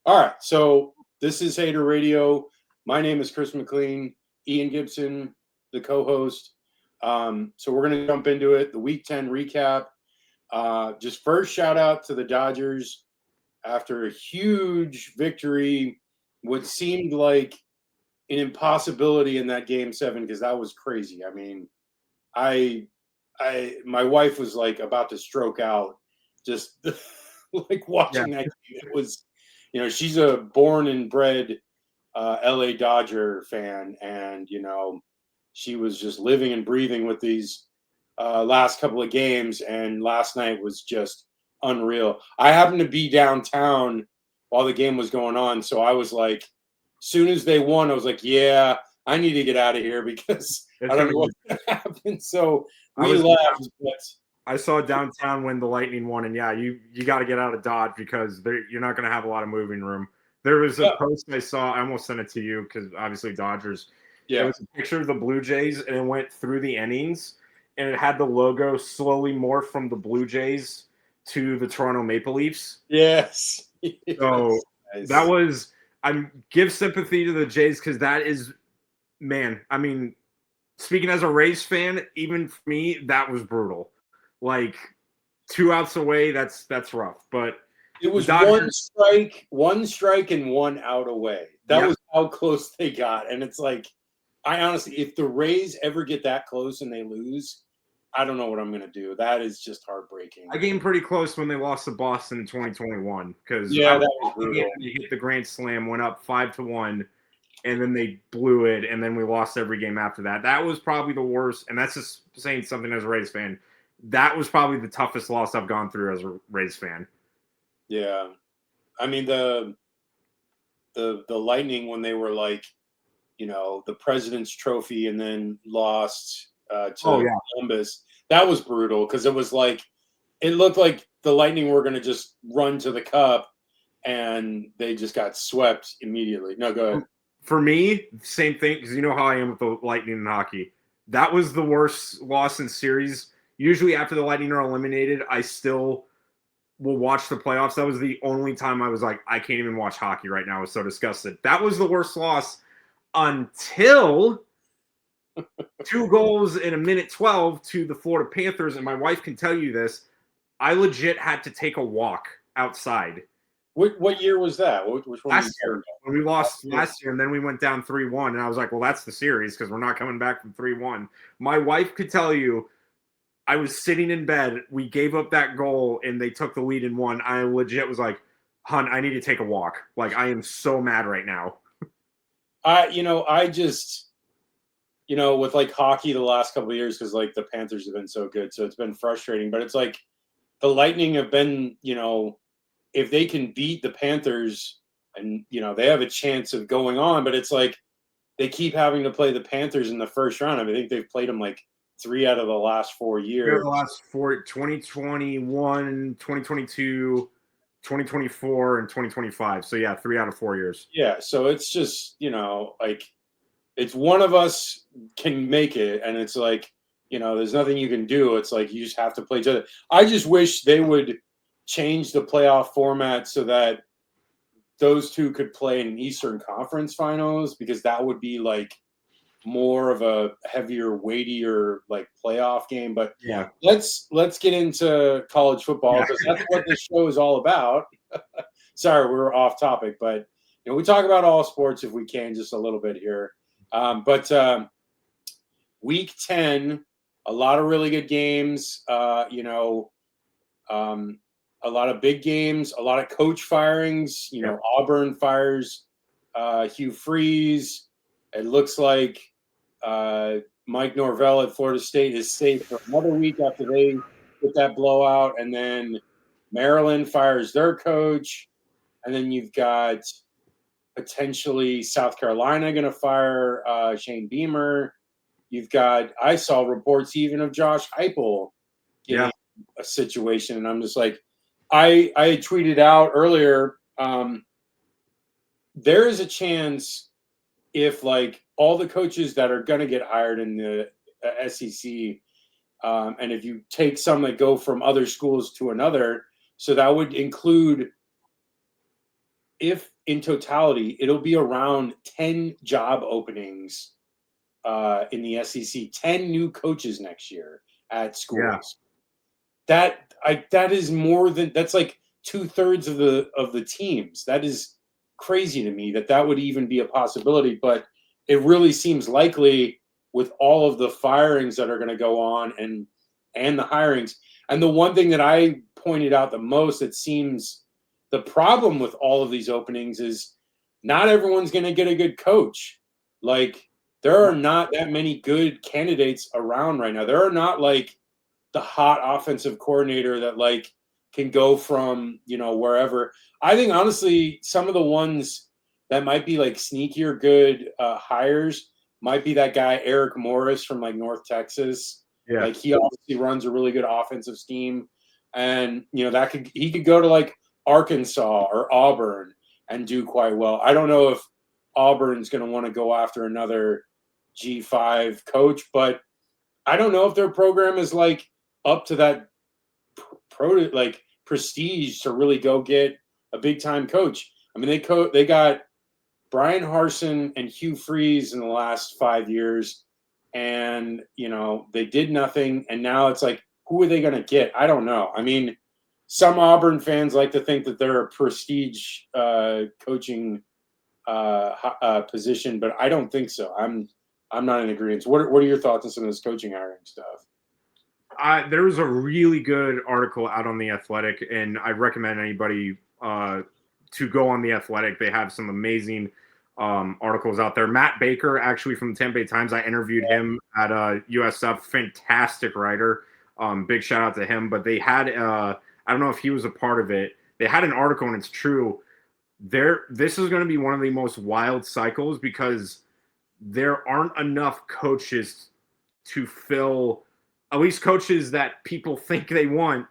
All right, so this is Hater Radio. My name is Chris McLean. Ian Gibson, the co-host. So we're going to jump into it. The Week 10 recap. Just first shout out to the Dodgers after a huge victory, what seemed like an impossibility in that Game 7 because that was crazy. I mean, my wife was like about to stroke out just like watching that game. It was, she's a born and bred LA Dodger fan, and she was just living and breathing with these last couple of games, and last night was just unreal. I happened to be downtown while the game was going on, so I was like, soon as they won, I was like, yeah, I need to get out of here because I don't know what's going to happen. So we left. I saw downtown when the Lightning won, and you got to get out of Dodge because you're not going to have a lot of moving room. There was a post I saw. I almost sent it to you because obviously Dodgers. Yeah. It was a picture of the Blue Jays, and it went through the innings, and it had the logo slowly morph from the Blue Jays to the Toronto Maple Leafs. Yes. So that was – I give sympathy to the Jays because that is – man, I mean, speaking as a Rays fan, even for me, that was brutal. Like 2 outs away, that's rough. But it was one strike and 1 out away. That was how close they got. And it's like, I honestly, if the Rays ever get that close and they lose, I don't know what I'm going to do. That is just heartbreaking. I came pretty close when they lost to Boston in 2021 because that was brutal. They hit the grand slam, went up 5-1, and then they blew it, and then we lost every game after that. That was probably the worst, and that's just saying something as a Rays fan. That was probably the toughest loss I've gone through as a Rays fan. Yeah. I mean, the Lightning, when they were like, the President's Trophy and then lost to Columbus, that was brutal because it was like, it looked like the Lightning were going to just run to the cup and they just got swept immediately. No, go ahead. For me, same thing, because you know how I am with the Lightning in hockey. That was the worst loss in series. Usually after the Lightning are eliminated, I still will watch the playoffs. That was the only time I was like, I can't even watch hockey right now. I was so disgusted. That was the worst loss until 2 goals in a minute 12 to the Florida Panthers. And my wife can tell you this. I legit had to take a walk outside. What year was that? Which one? Last year. When we lost last year, and then we went down 3-1. And I was like, well, that's the series because we're not coming back from 3-1. My wife could tell you, I was sitting in bed. We gave up that goal, and they took the lead and won. I legit was like, "Hun, I need to take a walk. Like, I am so mad right now." I just, with like hockey the last couple of years, because like the Panthers have been so good, so it's been frustrating. But it's like the Lightning have been, if they can beat the Panthers, and they have a chance of going on. But it's like they keep having to play the Panthers in the first round. I mean, I think they've played them like 3 out of the last 4 years. The last 4, 2021, 2022, 2024, and 2025. So, 3 out of 4 years. Yeah, so it's just, like it's one of us can make it, and it's like, there's nothing you can do. It's like you just have to play each other. I just wish they would change the playoff format so that those two could play in Eastern Conference Finals, because that would be like more of a heavier, weightier like playoff game. But let's get into college football because that's what this show is all about. Sorry, we were off topic, but we talk about all sports if we can, just a little bit here. But Week 10, a lot of really good games. A lot of big games, a lot of coach firings. Auburn fires Hugh Freeze. It looks like Mike Norvell at Florida State is safe for another week after they get that blowout. And then Maryland fires their coach. And then you've got potentially South Carolina going to fire Shane Beamer. You've got, I saw reports even of Josh Heupel getting a situation. And I'm just like, I had tweeted out earlier, there is a chance if like all the coaches that are going to get hired in the SEC, and if you take some that go from other schools to another, so that would include if in totality, it'll be around 10 job openings in the SEC, 10 new coaches next year at schools. Yeah. That is more than that's like 2/3 of the teams. That is crazy to me that would even be a possibility, but it really seems likely with all of the firings that are going to go on and the hirings. And the one thing that I pointed out the most, it seems the problem with all of these openings is not everyone's going to get a good coach. Like there are not that many good candidates around right now. There are not like the hot offensive coordinator that like can go from, wherever. I think honestly, some of the ones that might be like sneakier good hires might be that guy Eric Morris from like North Texas. Yeah. Like he obviously runs a really good offensive scheme, and he could go to like Arkansas or Auburn and do quite well. I don't know if Auburn's going to want to go after another G5 coach, but I don't know if their program is like up to that prestige to really go get a big time coach. I mean, they got Brian Harsin and Hugh Freeze in the last 5 years, and they did nothing. And now it's like, who are they going to get? I don't know. I mean, some Auburn fans like to think that they're a prestige coaching position, but I don't think so. I'm not in agreement. What are your thoughts on some of this coaching hiring stuff? There was a really good article out on The Athletic, and I recommend anybody to go on The Athletic. They have some amazing articles out there. Matt Baker, actually from the Tampa Bay Times, I interviewed him at USF. Fantastic writer. Big shout out to him. But they had, I don't know if he was a part of it. They had an article, and it's true. This is going to be one of the most wild cycles because there aren't enough coaches to fill, at least coaches that people think they want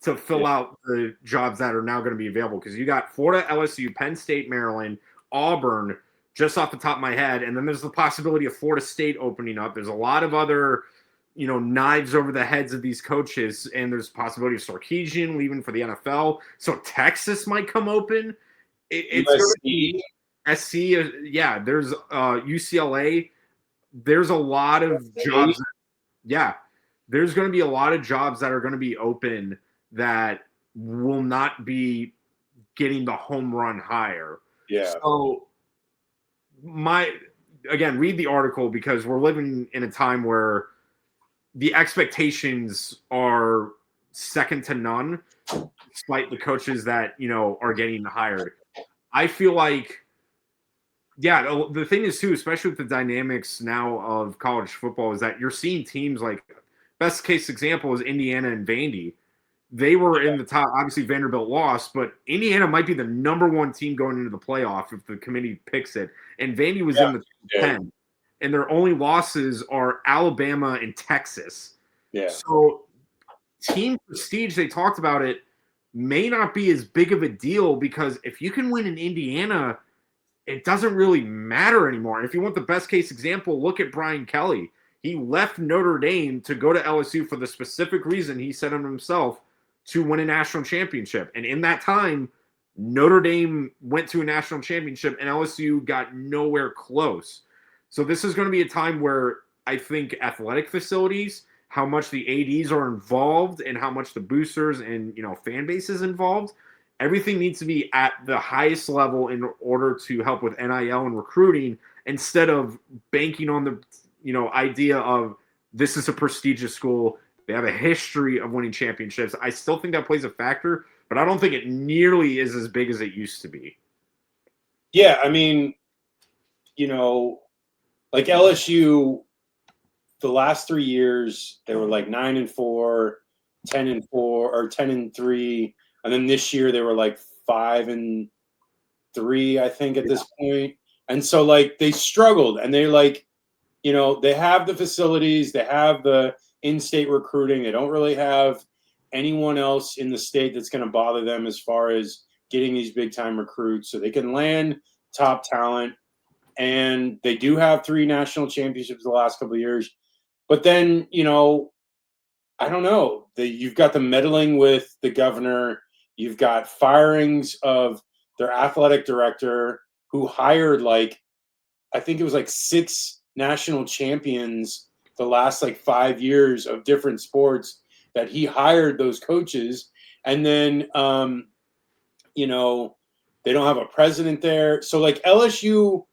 to fill out the jobs that are now going to be available. Because you got Florida, LSU, Penn State, Maryland, Auburn, just off the top of my head. And then there's the possibility of Florida State opening up. There's a lot of other, knives over the heads of these coaches. And there's a possibility of Sarkisian leaving for the NFL. So Texas might come open. It's going to be SC. Yeah, there's UCLA. There's a lot of jobs. There's going to be a lot of jobs that are going to be open that will not be getting the home run hire. Yeah. So read the article because we're living in a time where the expectations are second to none, despite the coaches that, are getting hired. I feel like, the thing is too, especially with the dynamics now of college football, is that you're seeing teams like, best case example is Indiana and Vandy. They were in the top. Obviously, Vanderbilt lost, but Indiana might be the number one team going into the playoff if the committee picks it. And Vandy was in the top 10. And their only losses are Alabama and Texas. Yeah. So team prestige, they talked about it, may not be as big of a deal because if you can win in Indiana, it doesn't really matter anymore. And if you want the best case example, look at Brian Kelly. He left Notre Dame to go to LSU for the specific reason he said on himself to win a national championship. And in that time, Notre Dame went to a national championship and LSU got nowhere close. So this is going to be a time where I think athletic facilities, how much the ADs are involved and how much the boosters and, fan base is involved, everything needs to be at the highest level in order to help with NIL and recruiting instead of banking on the idea of this is a prestigious school. They have a history of winning championships. I still think that plays a factor, but I don't think it nearly is as big as it used to be. Yeah, I mean, like LSU, the last 3 years, they were like 9-4, 10-4, or 10-3. And then this year they were like 5-3, I think, at this point. And so like they struggled and they like, they have the facilities, they have the in-state recruiting. They don't really have anyone else in the state that's going to bother them as far as getting these big time recruits. So they can land top talent. And they do have 3 national championships the last couple of years. But then, I don't know. You've got the meddling with the governor. You've got firings of their athletic director, who hired I think it was 6 national champions the last 5 years of different sports, that he hired those coaches. And then, they don't have a president there. So LSU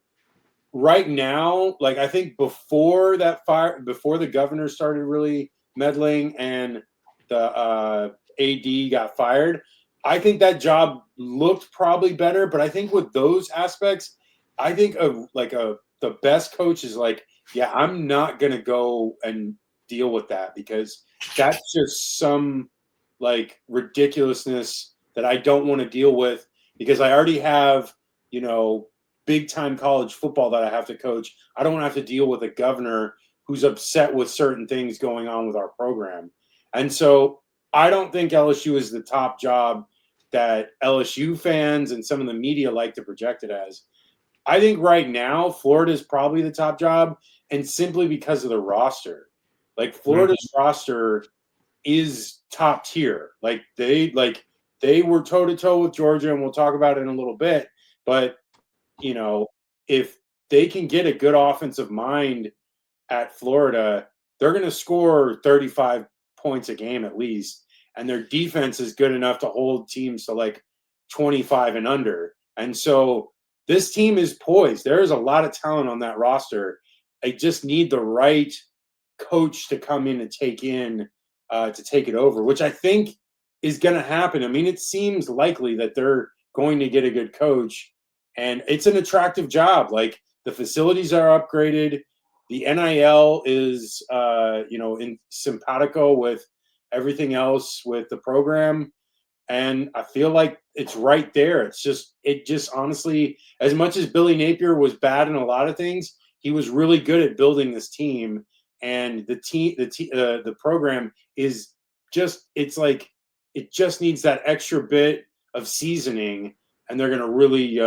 right now, I think before the governor started really meddling and the AD got fired, I think that job looked probably better. But I think with those aspects, I think the best coach is yeah, I'm not gonna go and deal with that, because that's just some ridiculousness that I don't want to deal with, because I already have, big time college football that I have to coach. I don't want to have to deal with a governor who's upset with certain things going on with our program. And so I don't think LSU is the top job that LSU fans and some of the media like to project it as. I think right now Florida is probably the top job, and simply because of the roster. Florida's roster is top tier. They were toe to toe with Georgia, and we'll talk about it in a little bit. But if they can get a good offensive mind at Florida, they're going to score 35 points a game at least, and their defense is good enough to hold teams to 25 and under. And so this team is poised. There is a lot of talent on that roster. They just need the right coach to come in and take it over, which I think is going to happen. I mean, it seems likely that they're going to get a good coach, and it's an attractive job. The facilities are upgraded. The NIL is, in simpatico with everything else with the program. And I feel like it's right there. It just honestly, as much as Billy Napier was bad in a lot of things, he was really good at building this team. And the program is just, it just needs that extra bit of seasoning, and they're going to really,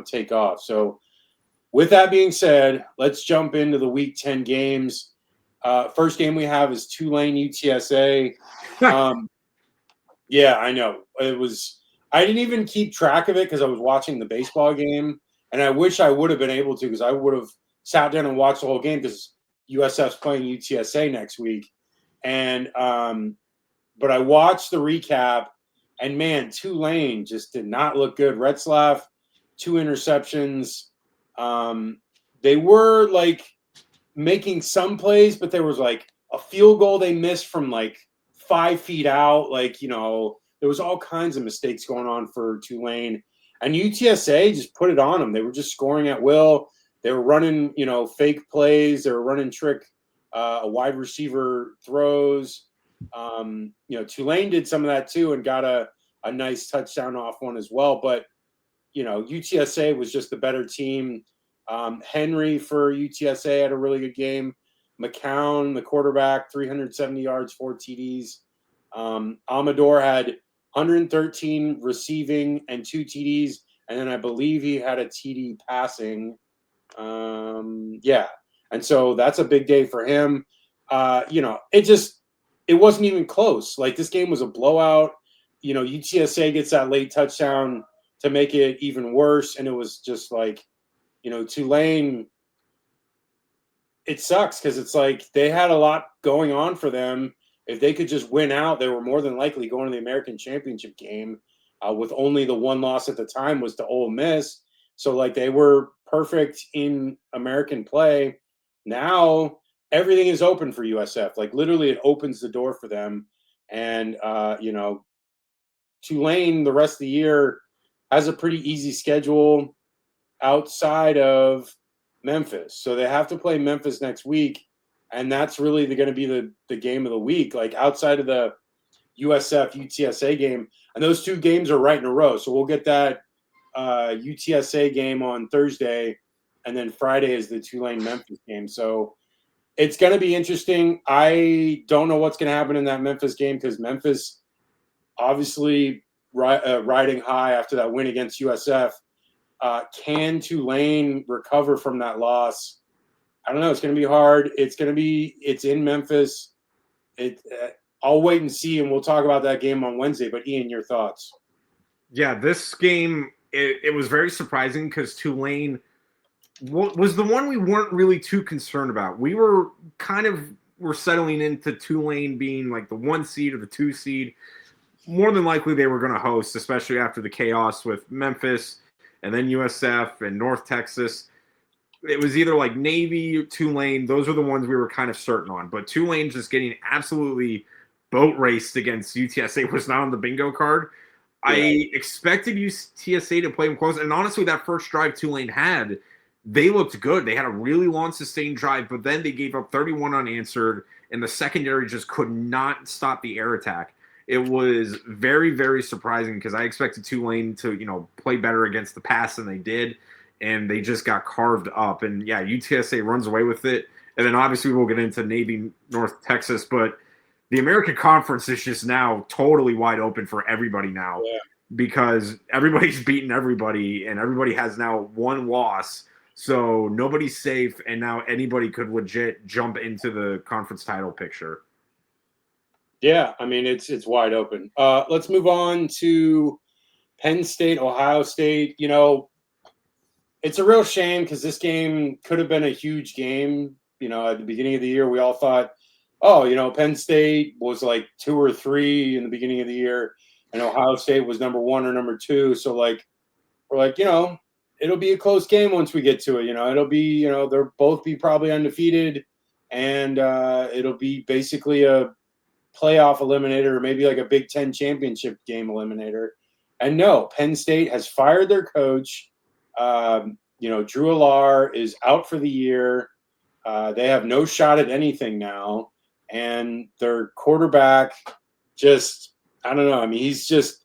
take off. So with that being said, let's jump into the Week 10 games. First game we have is Tulane UTSA. Yeah, I know. I didn't even keep track of it because I was watching the baseball game, and I wish I would have been able to, because I would have sat down and watched the whole game, because USF's playing UTSA next week. And but I watched the recap, and man, Tulane just did not look good. Retzlaff, 2 interceptions. They were making some plays, but there was a field goal they missed from 5 feet out. There was all kinds of mistakes going on for Tulane, and UTSA just put it on them. They were just scoring at will. They were running, fake plays. They were running trick, wide receiver throws. Tulane did some of that too and got a nice touchdown off one as well. But, UTSA was just the better team. Henry for UTSA had a really good game. McCown, the quarterback, 370 yards, 4 TDs. Amador had 113 receiving and 2 TDs. And then I believe he had a TD passing. Yeah. And so that's a big day for him. It wasn't even close. This game was a blowout. UTSA gets that late touchdown to make it even worse. And it was just Tulane, it sucks because it's they had a lot going on for them. If they could just win out, they were more than likely going to the American Championship game, with only the one loss at the time was to Ole Miss. So they were perfect in American play. Now everything is open for USF. Literally it opens the door for them. And, Tulane the rest of the year has a pretty easy schedule outside of Memphis. So they have to play Memphis next week. And that's really going to be the game of the week, outside of the USF UTSA game. And those 2 games are right in a row. So we'll get that UTSA game on Thursday, and then Friday is the Tulane Memphis game. So it's going to be interesting. I don't know what's going to happen in that Memphis game, because Memphis obviously riding high after that win against USF. Can Tulane recover from that loss? I don't know. It's going to be hard. It's in Memphis. I'll wait and see, and we'll talk about that game on Wednesday. But Ian, your thoughts? Yeah, this game it was very surprising because Tulane was the one we weren't really too concerned about. We were settling into Tulane being like the 1 seed or the 2 seed. More than likely they were going to host, especially after the chaos with Memphis and then USF and North Texas. It was either like Navy, Tulane. Those are the ones we were kind of certain on. But Tulane just getting absolutely boat raced against UTSA was not on the bingo card. Yeah. I expected UTSA to play them close. And honestly, that first drive Tulane had, they looked good. They had a really long sustained drive, but then they gave up 31 unanswered, and the secondary just could not stop the air attack. It was very, very surprising because I expected Tulane to, play better against the pass than they did, and they just got carved up. And, yeah, UTSA runs away with it. And then obviously we'll get into Navy, North Texas, but the American Conference is just now totally wide open for everybody now because everybody's beaten everybody, and everybody has now one loss. So nobody's safe, and now anybody could legit jump into the conference title picture. Yeah, I mean, it's wide open. Let's move on to Penn State, Ohio State. It's a real shame because this game could have been a huge game. At the beginning of the year, we all thought, Penn State was like 2 or 3 in the beginning of the year, and Ohio State was number 1 or number 2. So, we're like, it'll be a close game once we get to it. It'll be, they'll both be probably undefeated, and it'll be basically a playoff eliminator or maybe like a Big Ten championship game eliminator. And no, Penn State has fired their coach. Drew Allar is out for the year. They have no shot at anything now. And their quarterback just, I don't know. I mean, he's just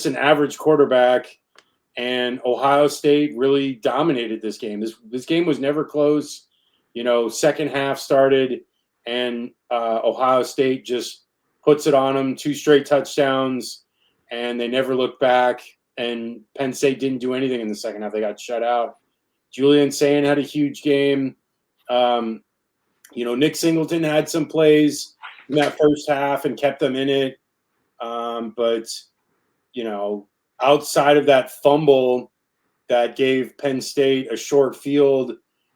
an average quarterback, and Ohio State really dominated this game. This game was never close. Second half started, and Ohio State just puts it on them, 2 straight touchdowns, and they never looked back. And Penn State didn't do anything in the second half. They got shut out. Julian Sayin had a huge game. Nick Singleton had some plays in that first half and kept them in it. But outside of that fumble that gave Penn State a short field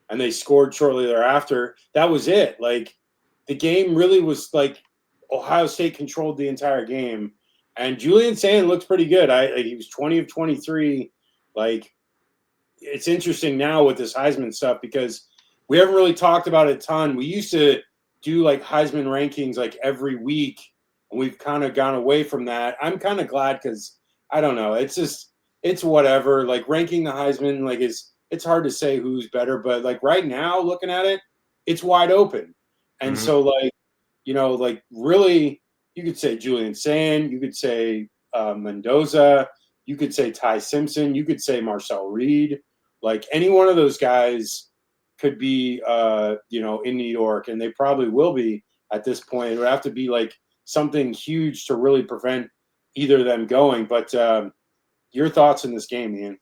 and they scored shortly thereafter, that was it. The game really was Ohio State controlled the entire game. And Julian Sayin looks pretty good. He was 20 of 23. It's interesting now with this Heisman stuff because we haven't really talked about it a ton. We used to do Heisman rankings every week, and we've kind of gone away from that. I'm kind of glad because I don't know. It's whatever. Ranking the Heisman, it's hard to say who's better, but right now looking at it, it's wide open. And so really, you could say Julian Sayin, you could say Mendoza, you could say Ty Simpson, you could say Marcel Reed. Any one of those guys could be, in New York, and they probably will be at this point. It would have to be something huge to really prevent either of them going. But your thoughts in this game, Ian?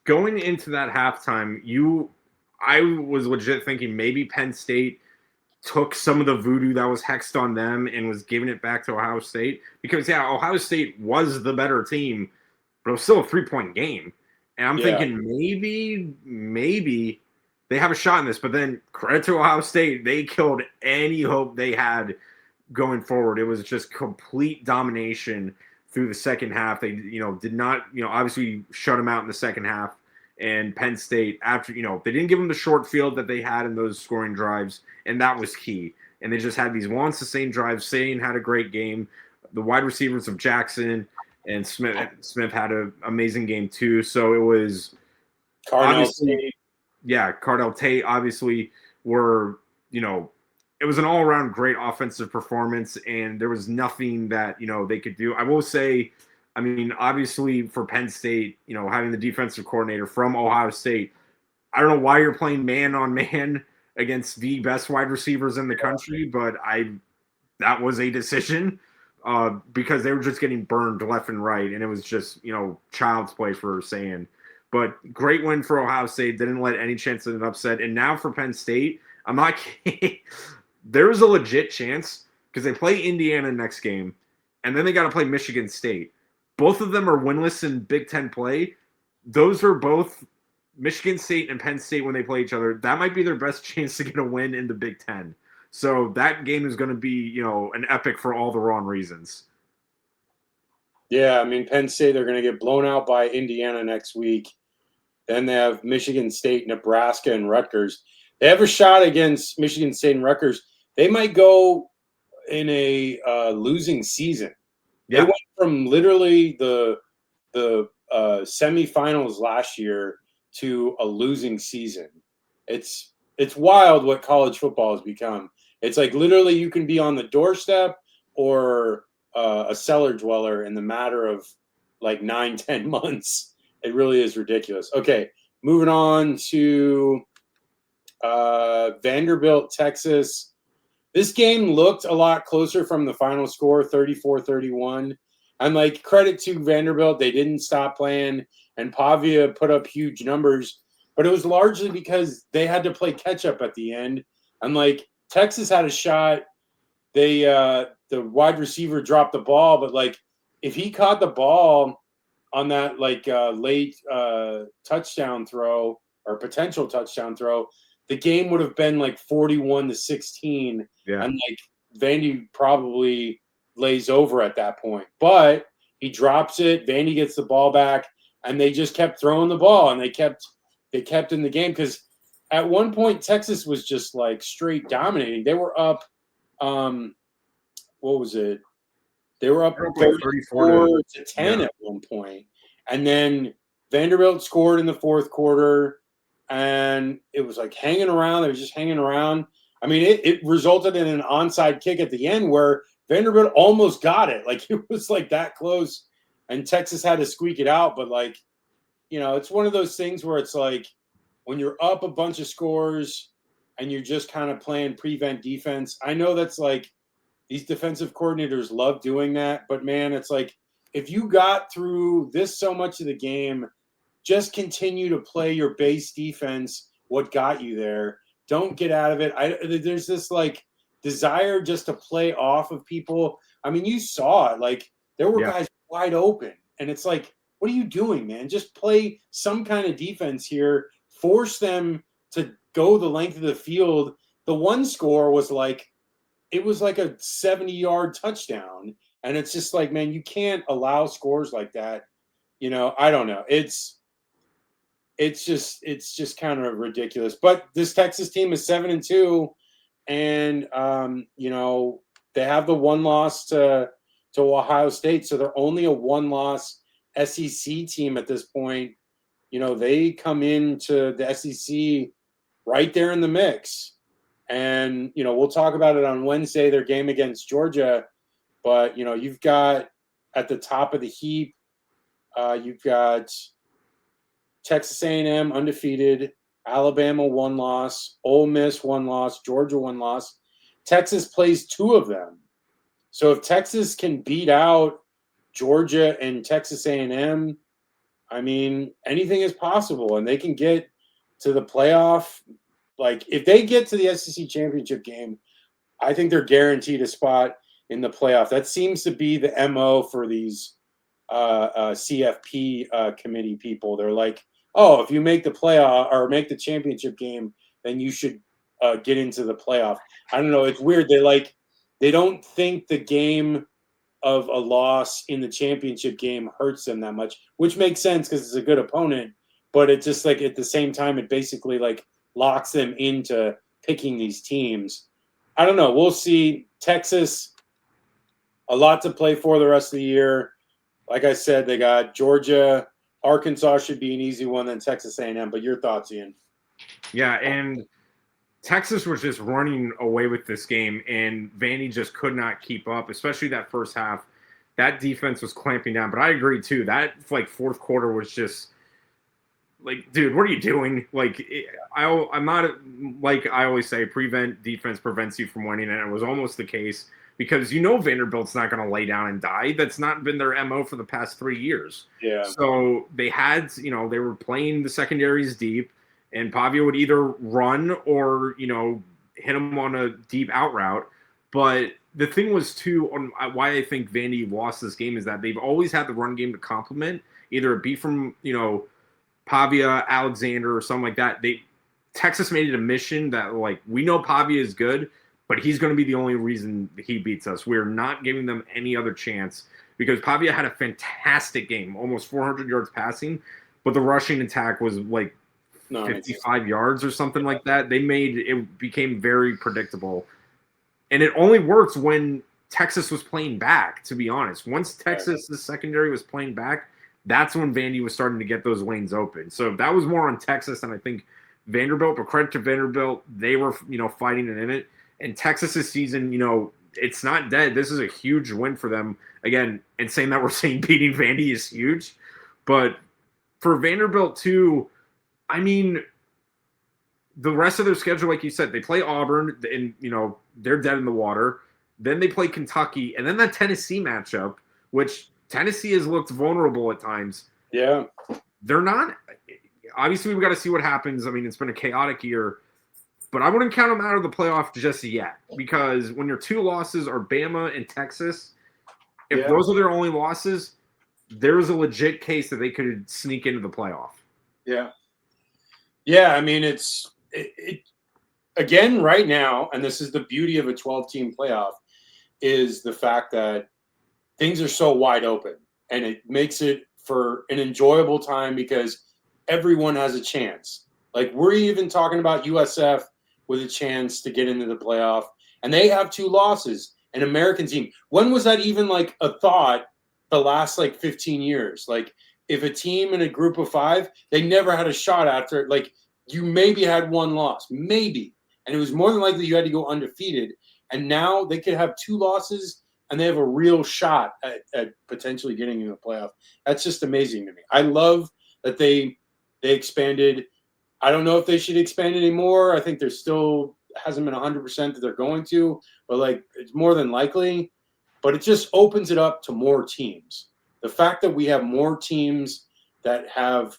Going into that halftime, I was legit thinking maybe Penn State took some of the voodoo that was hexed on them and was giving it back to Ohio State. Because, Ohio State was the better team, but it was still a 3-point game. And I'm thinking maybe they have a shot in this. But then credit to Ohio State, they killed any hope they had going forward. It was just complete domination through the second half. They, did not, obviously shut them out in the second half. And Penn State, after, they didn't give them the short field that they had in those scoring drives, and that was key. And they just had these long sustained drives. Sayin had a great game. The wide receivers of Jackson and Smith had an amazing game too. So it was Cardell Tate obviously were, it was an all-around great offensive performance, and there was nothing that, they could do. I will say, obviously for Penn State, having the defensive coordinator from Ohio State, I don't know why you're playing man-on-man against the best wide receivers in the country, but that was a decision because they were just getting burned left and right, and it was just, child's play for Sayin. But great win for Ohio State. Didn't let any chance of an upset. And now for Penn State, I'm not kidding. There is a legit chance because they play Indiana next game, and then they got to play Michigan State. both of them are winless in Big Ten play. Those are both Michigan State and Penn State when they play each other. That might be their best chance to get a win in the Big Ten. So that game is going to be, an epic for all the wrong reasons. Yeah, I mean, Penn State, they're going to get blown out by Indiana next week. Then they have Michigan State, Nebraska, and Rutgers. They have a shot against Michigan State and Rutgers. They might go in a losing season. Yeah. They went from literally the semifinals last year to a losing season. It's wild what college football has become. It's like literally you can be on the doorstep or a cellar dweller in the matter of like 9-10 months. It really is ridiculous. Okay, moving on to Vanderbilt, Texas. This game looked a lot closer from the final score, 34-31. And like credit to Vanderbilt, they didn't stop playing, and Pavia put up huge numbers, but it was largely because they had to play catch up at the end. And like Texas had a shot, they the wide receiver dropped the ball, but like if he caught the ball on that like late touchdown throw or potential touchdown throw, the game would have been like 41-16. Yeah. And like Vandy probably lays over at that point. But he drops it, Vandy gets the ball back, and they just kept throwing the ball, and they kept in the game because at one point Texas was just like straight dominating. They were up what was it? They were up 34-10 at one point. And then Vanderbilt scored in the fourth quarter, and it was like hanging around. They were just hanging around. I mean, it resulted in an onside kick at the end where Vanderbilt almost got it. Like it was like that close, and Texas had to squeak it out. But like, it's one of those things where it's like when you're up a bunch of scores and you're just kind of playing prevent defense. I know that's like these defensive coordinators love doing that, but man, it's like if you got through this so much of the game, just continue to play your base defense, what got you there. Don't get out of it. There's this like desire just to play off of people. I mean, you saw it. Like there were guys wide open, and it's like, what are you doing, man? Just play some kind of defense here. Force them to go the length of the field. The one score was like, it was like a 70-yard touchdown, and it's just like, man, you can't allow scores like that. I don't know. It's just kind of ridiculous. But this Texas team is 7-2, and they have the one loss to Ohio State, so they're only a one-loss SEC team at this point. They come into the SEC right there in the mix, and we'll talk about it on Wednesday, their game against Georgia. But you've got at the top of the heap, you've got Texas A&M undefeated, Alabama one loss, Ole Miss one loss, Georgia one loss. Texas plays two of them. So if Texas can beat out Georgia and Texas A&M, I mean, anything is possible, and they can get to the playoff. Like if they get to the SEC championship game, I think they're guaranteed a spot in the playoff. That seems to be the MO for these CFP committee people. They're like, oh, if you make the playoff or make the championship game, then you should get into the playoff. I don't know. It's weird. They don't think the game of a loss in the championship game hurts them that much, which makes sense because it's a good opponent. But it's just like at the same time, it basically like locks them into picking these teams. I don't know. We'll see. Texas, a lot to play for the rest of the year. Like I said, they got Georgia. Arkansas should be an easy one, then Texas A&M. But your thoughts, Ian? Yeah, and Texas was just running away with this game, and Vandy just could not keep up, especially that first half. That defense was clamping down. But I agree, too. That, like, fourth quarter was just like, dude, what are you doing? Like, I'm not, like I always say, prevent defense prevents you from winning, and it was almost the case because Vanderbilt's not going to lay down and die. That's not been their MO for the past 3 years. Yeah. So they had, they were playing the secondaries deep, and Pavia would either run or, hit him on a deep out route. But the thing was too on why I think Vandy lost this game is that they've always had the run game to complement, either it be from Pavia, Alexander, or something like that. Texas made it a mission that like we know Pavia is good, but he's going to be the only reason he beats us. We're not giving them any other chance because Pavia had a fantastic game, almost 400 yards passing, but the rushing attack was like 55 yards or something like that. It became very predictable. And it only worked when Texas was playing back, to be honest. Once Texas, the secondary, was playing back, that's when Vandy was starting to get those lanes open. So that was more on Texas than I think Vanderbilt. But credit to Vanderbilt, they were, fighting and in it. And Texas's season, it's not dead. This is a huge win for them. Again, and saying that we're saying beating Vandy is huge. But for Vanderbilt, too, I mean, the rest of their schedule, like you said, they play Auburn, and they're dead in the water. Then they play Kentucky, and then that Tennessee matchup, which Tennessee has looked vulnerable at times. Yeah, they're not. Obviously, we've got to see what happens. I mean, it's been a chaotic year, but I wouldn't count them out of the playoff just yet because when your two losses are Bama and Texas, if those are their only losses, there's a legit case that they could sneak into the playoff. Yeah. Yeah, I mean, it again right now, and this is the beauty of a 12-team playoff, is the fact that things are so wide open, and it makes it for an enjoyable time because everyone has a chance. Like we're even talking about USF with a chance to get into the playoff, and they have 2 losses, an American team. When was that even like a thought the last like 15 years? Like if a team in a group of 5, they never had a shot after, like you maybe had 1 loss, maybe. And it was more than likely you had to go undefeated. And now they could have 2 losses and they have a real shot at potentially getting in the playoff. That's just amazing to me. I love that they expanded. I don't know if they should expand anymore. I think there still hasn't been 100% that they're going to, but like it's more than likely. But it just opens it up to more teams. The fact that we have more teams that have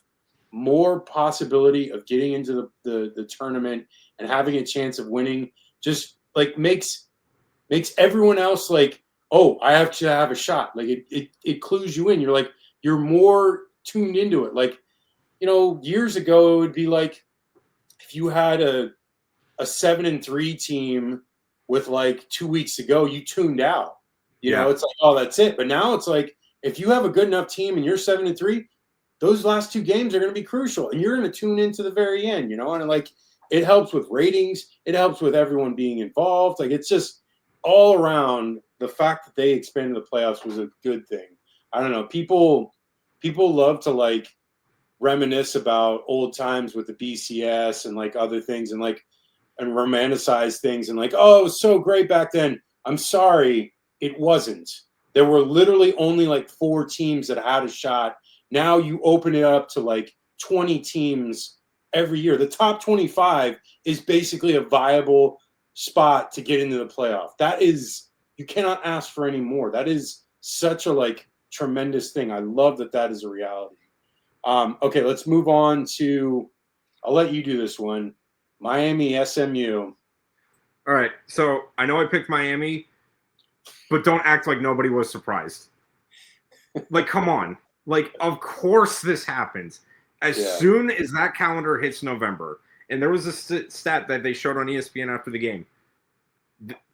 more possibility of getting into the tournament and having a chance of winning just like makes everyone else like, oh, I have to have a shot. Like it clues you in. You're like, you're more tuned into it. Like, years ago it would be like if you had a 7-3 team with like 2 weeks to go, you tuned out. It's like, oh, that's it. But now it's like if you have a good enough team and you're 7-3, those last 2 games are going to be crucial, and you're going to tune into the very end. And like it helps with ratings, it helps with everyone being involved. Like it's just all around. The fact that they expanded the playoffs was a good thing. I don't know. People love to like reminisce about old times with the BCS and like other things and romanticize things and like, oh, it was so great back then. I'm sorry, it wasn't. There were literally only like 4 teams that had a shot. Now you open it up to like 20 teams every year. The top 25 is basically a viable spot to get into the playoff. That is, you cannot ask for any more. That is such a like tremendous thing. I love that is a reality. Okay, let's move on to, I'll let you do this one. Miami, SMU. All right, so I know I picked Miami, but don't act like nobody was surprised. Like, come on. Like, of course this happens. As soon as that calendar hits November, and there was a stat that they showed on ESPN after the game.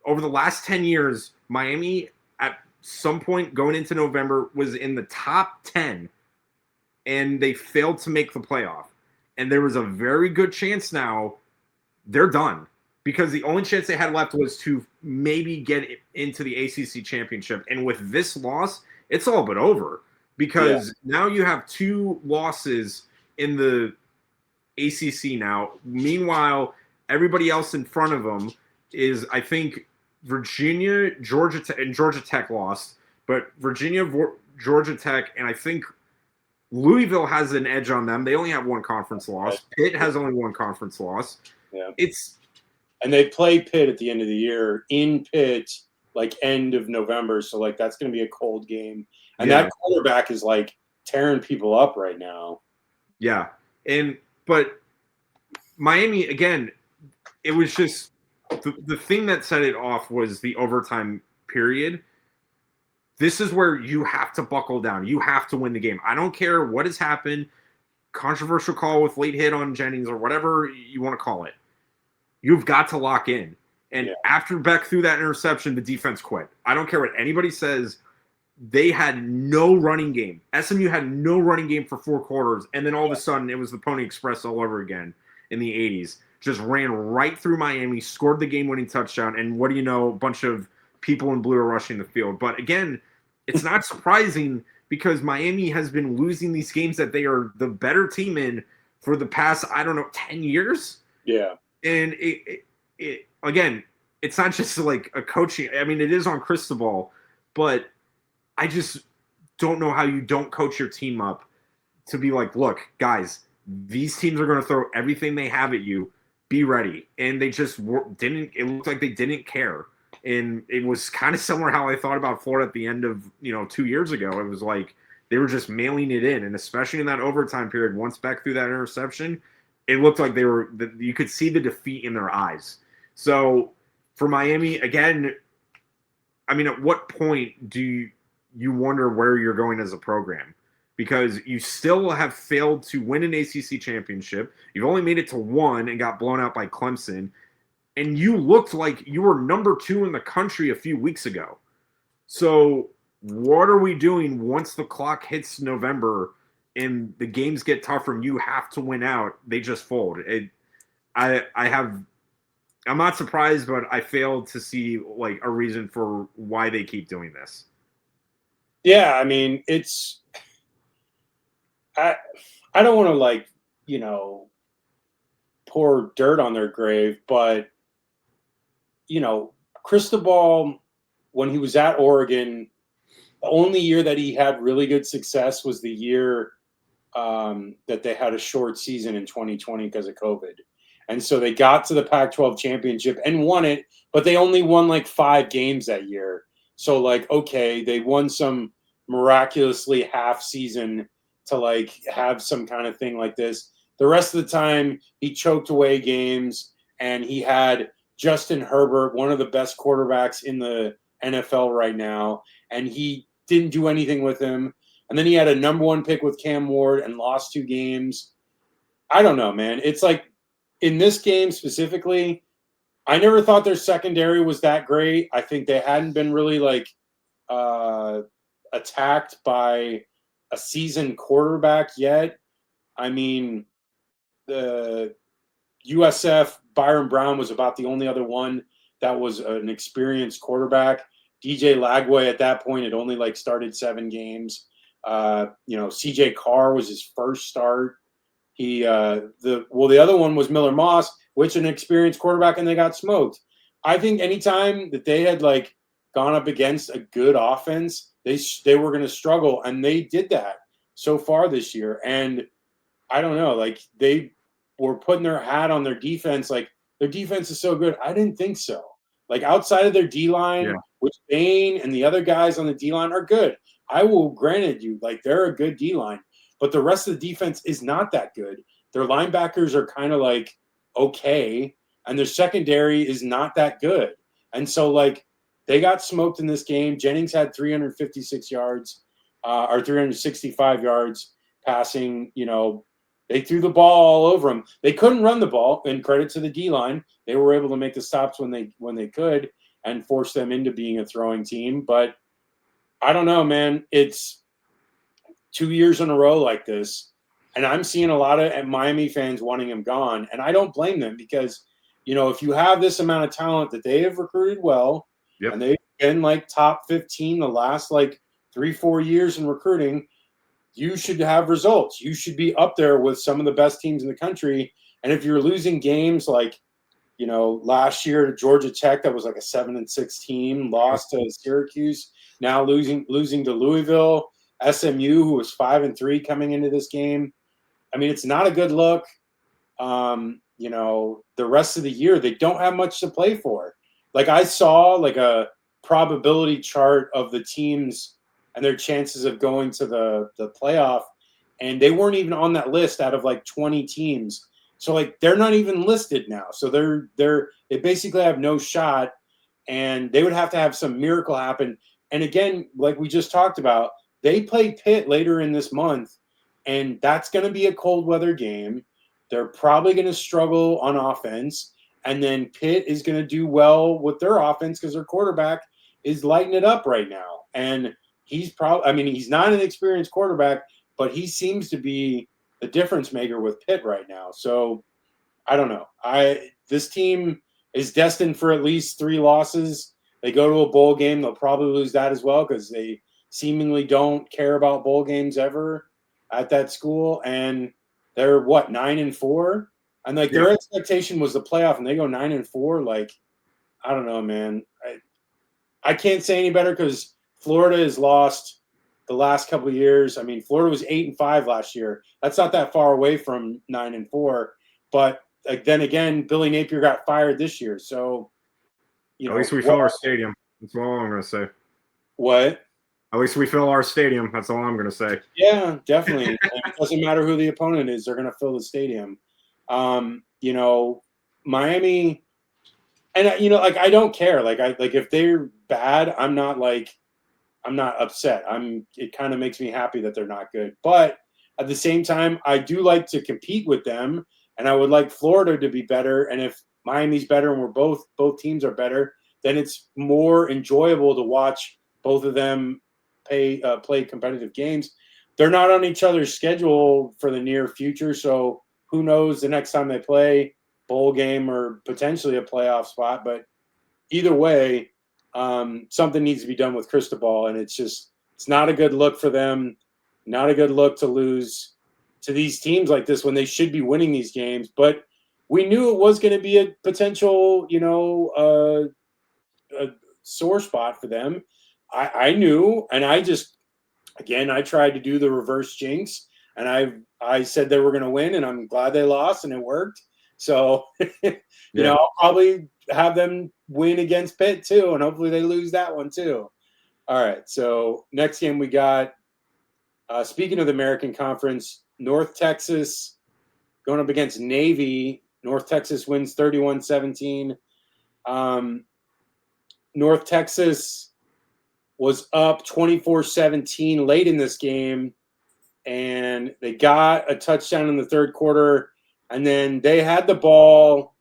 Over the last 10 years, Miami, at some point going into November, was in the top 10, and they failed to make the playoff. And there was a very good chance now they're done. Because the only chance they had left was to maybe get into the ACC championship. And with this loss, it's all but over. Because now you have 2 losses in the ACC now. Meanwhile, everybody else in front of them is, I think, Virginia, Georgia Tech lost. But Virginia, Georgia Tech, and I think Louisville has an edge on them. They only have 1 conference loss. Pitt has only 1 conference loss. Yeah. And they play Pitt at the end of the year in Pitt, like end of November. So like that's going to be a cold game. And that quarterback is like tearing people up right now. Yeah. But Miami, again, it was just the thing that set it off was the overtime period, this is where you have to buckle down. You have to win the game. I don't care what has happened, controversial call with late hit on Jennings or whatever you want to call it. You've got to lock in. And after Beck threw that interception, the defense quit. I don't care what anybody says. They had no running game. SMU had no running game for 4 quarters, and then all of a sudden it was the Pony Express all over again in the 80s. Just ran right through Miami, scored the game-winning touchdown, and what do you know, a bunch of people in blue are rushing the field. But again, it's not surprising because Miami has been losing these games that they are the better team in for the past, 10 years. Yeah. And it again, it's not just like a coaching. I mean, it is on Cristobal, but I just don't know how you don't coach your team up to be like, look, guys, these teams are going to throw everything they have at you. Be ready. And they just didn't. It looked like they didn't care. And it was kind of similar how I thought about Florida at the end of 2 years ago. It was like they were just mailing it in, and especially in that overtime period, once Beck threw that interception, it looked like you could see the defeat in their eyes. So for Miami, again, I mean, at what point do you wonder where you're going as a program? Because you still have failed to win an ACC championship. You've only made it to 1 and got blown out by Clemson. And you looked like you were number 2 in the country a few weeks ago. So what are we doing once the clock hits November and the games get tougher and you have to win out? They just fold. I'm not surprised, but I failed to see like a reason for why they keep doing this. Yeah, I mean, I don't want to pour dirt on their grave, but Cristobal, when he was at Oregon, the only year that he had really good success was the year that they had a short season in 2020 because of COVID. And so they got to the Pac-12 championship and won it, but they only won like 5 games that year. So okay, they won some miraculously half season to have some kind of thing like this. The rest of the time he choked away games, and he had Justin Herbert, one of the best quarterbacks in the NFL right now, and he didn't do anything with him. And then he had a number 1 pick with Cam Ward and lost 2 games. I don't know, man. It's like in this game specifically, I never thought their secondary was that great. I think they hadn't been really attacked by a seasoned quarterback yet. I mean, the USF Byron Brown was about the only other one that was an experienced quarterback. DJ Lagway at that point had only started 7 games. CJ Carr was his first start. The other one was Miller Moss, which an experienced quarterback, and they got smoked. I think anytime that they had gone up against a good offense, they were going to struggle, and they did that so far this year. And I don't know, they were putting their hat on their defense. Their defense is so good. I didn't think so. Outside of their D-line, which Bain and the other guys on the D-line are good. I will granted you, they're a good D-line. But the rest of the defense is not that good. Their linebackers are kind of okay, and their secondary is not that good. And so, they got smoked in this game. Jennings had 356 yards or 365 yards passing. They threw the ball all over them. They couldn't run the ball, and credit to the D-line. They were able to make the stops when they could and force them into being a throwing team. But I don't know, man. It's 2 years in a row like this, and I'm seeing a lot of Miami fans wanting him gone, and I don't blame them because, if you have this amount of talent that they have recruited well, and they've been top 15 the last 3-4 years in recruiting, you should have results. You should be up there with some of the best teams in the country. And if you're losing games last year to Georgia Tech, that was a 7-6 team, lost to Syracuse, now losing to Louisville, SMU, who was 5-3 coming into this game. I mean, it's not a good look. The rest of the year, they don't have much to play for. I saw a probability chart of the teams and their chances of going to the playoff, and they weren't even on that list out of 20 teams. So they're not even listed now. So they basically have no shot. and they would have to have some miracle happen. And again, like we just talked about, they play Pitt later in this month, and that's going to be a cold weather game. They're probably going to struggle on offense, and then Pitt is going to do well with their offense because their quarterback is lighting it up right now. And he's not an experienced quarterback, but he seems to be the difference maker with Pitt right now. So I don't know. This team is destined for at least 3 losses. They go to a bowl game, they'll probably lose that as well because they seemingly don't care about bowl games ever at that school. And they're 9-4, and like their expectation was the playoff, and they go 9-4. Like, I don't know, man. I can't say any better because Florida has lost the last couple of years. I mean, Florida was 8-5 last year. That's not that far away from 9-4. But like then again, Billy Napier got fired this year, so at least we fill our stadium. That's all I'm going to say. What? At least we fill our stadium. That's all I'm going to say. Yeah, definitely. It doesn't matter who the opponent is; they're going to fill the stadium. Miami, and I don't care. Like if they're bad, I'm not upset. It kind of makes me happy that they're not good. But at the same time, I do like to compete with them, and I would like Florida to be better. And if Miami's better and both teams are better, then it's more enjoyable to watch both of them play competitive games. They're not on each other's schedule for the near future, so who knows the next time they play, bowl game or potentially a playoff spot. But either way, something needs to be done with Cristobal, and it's not a good look for them. Not a good look to lose to these teams like this when they should be winning these games. But we knew it was going to be a potential, a sore spot for them. I knew, and I tried to do the reverse jinx, and I said they were going to win, and I'm glad they lost, and it worked. So, I'll probably have them win against Pitt too, and hopefully they lose that one too. All right, so next game we got, speaking of the American Conference, North Texas going up against Navy. North Texas wins 31-17. North Texas was up 24-17 late in this game, and they got a touchdown in the third quarter, and then they had the ball,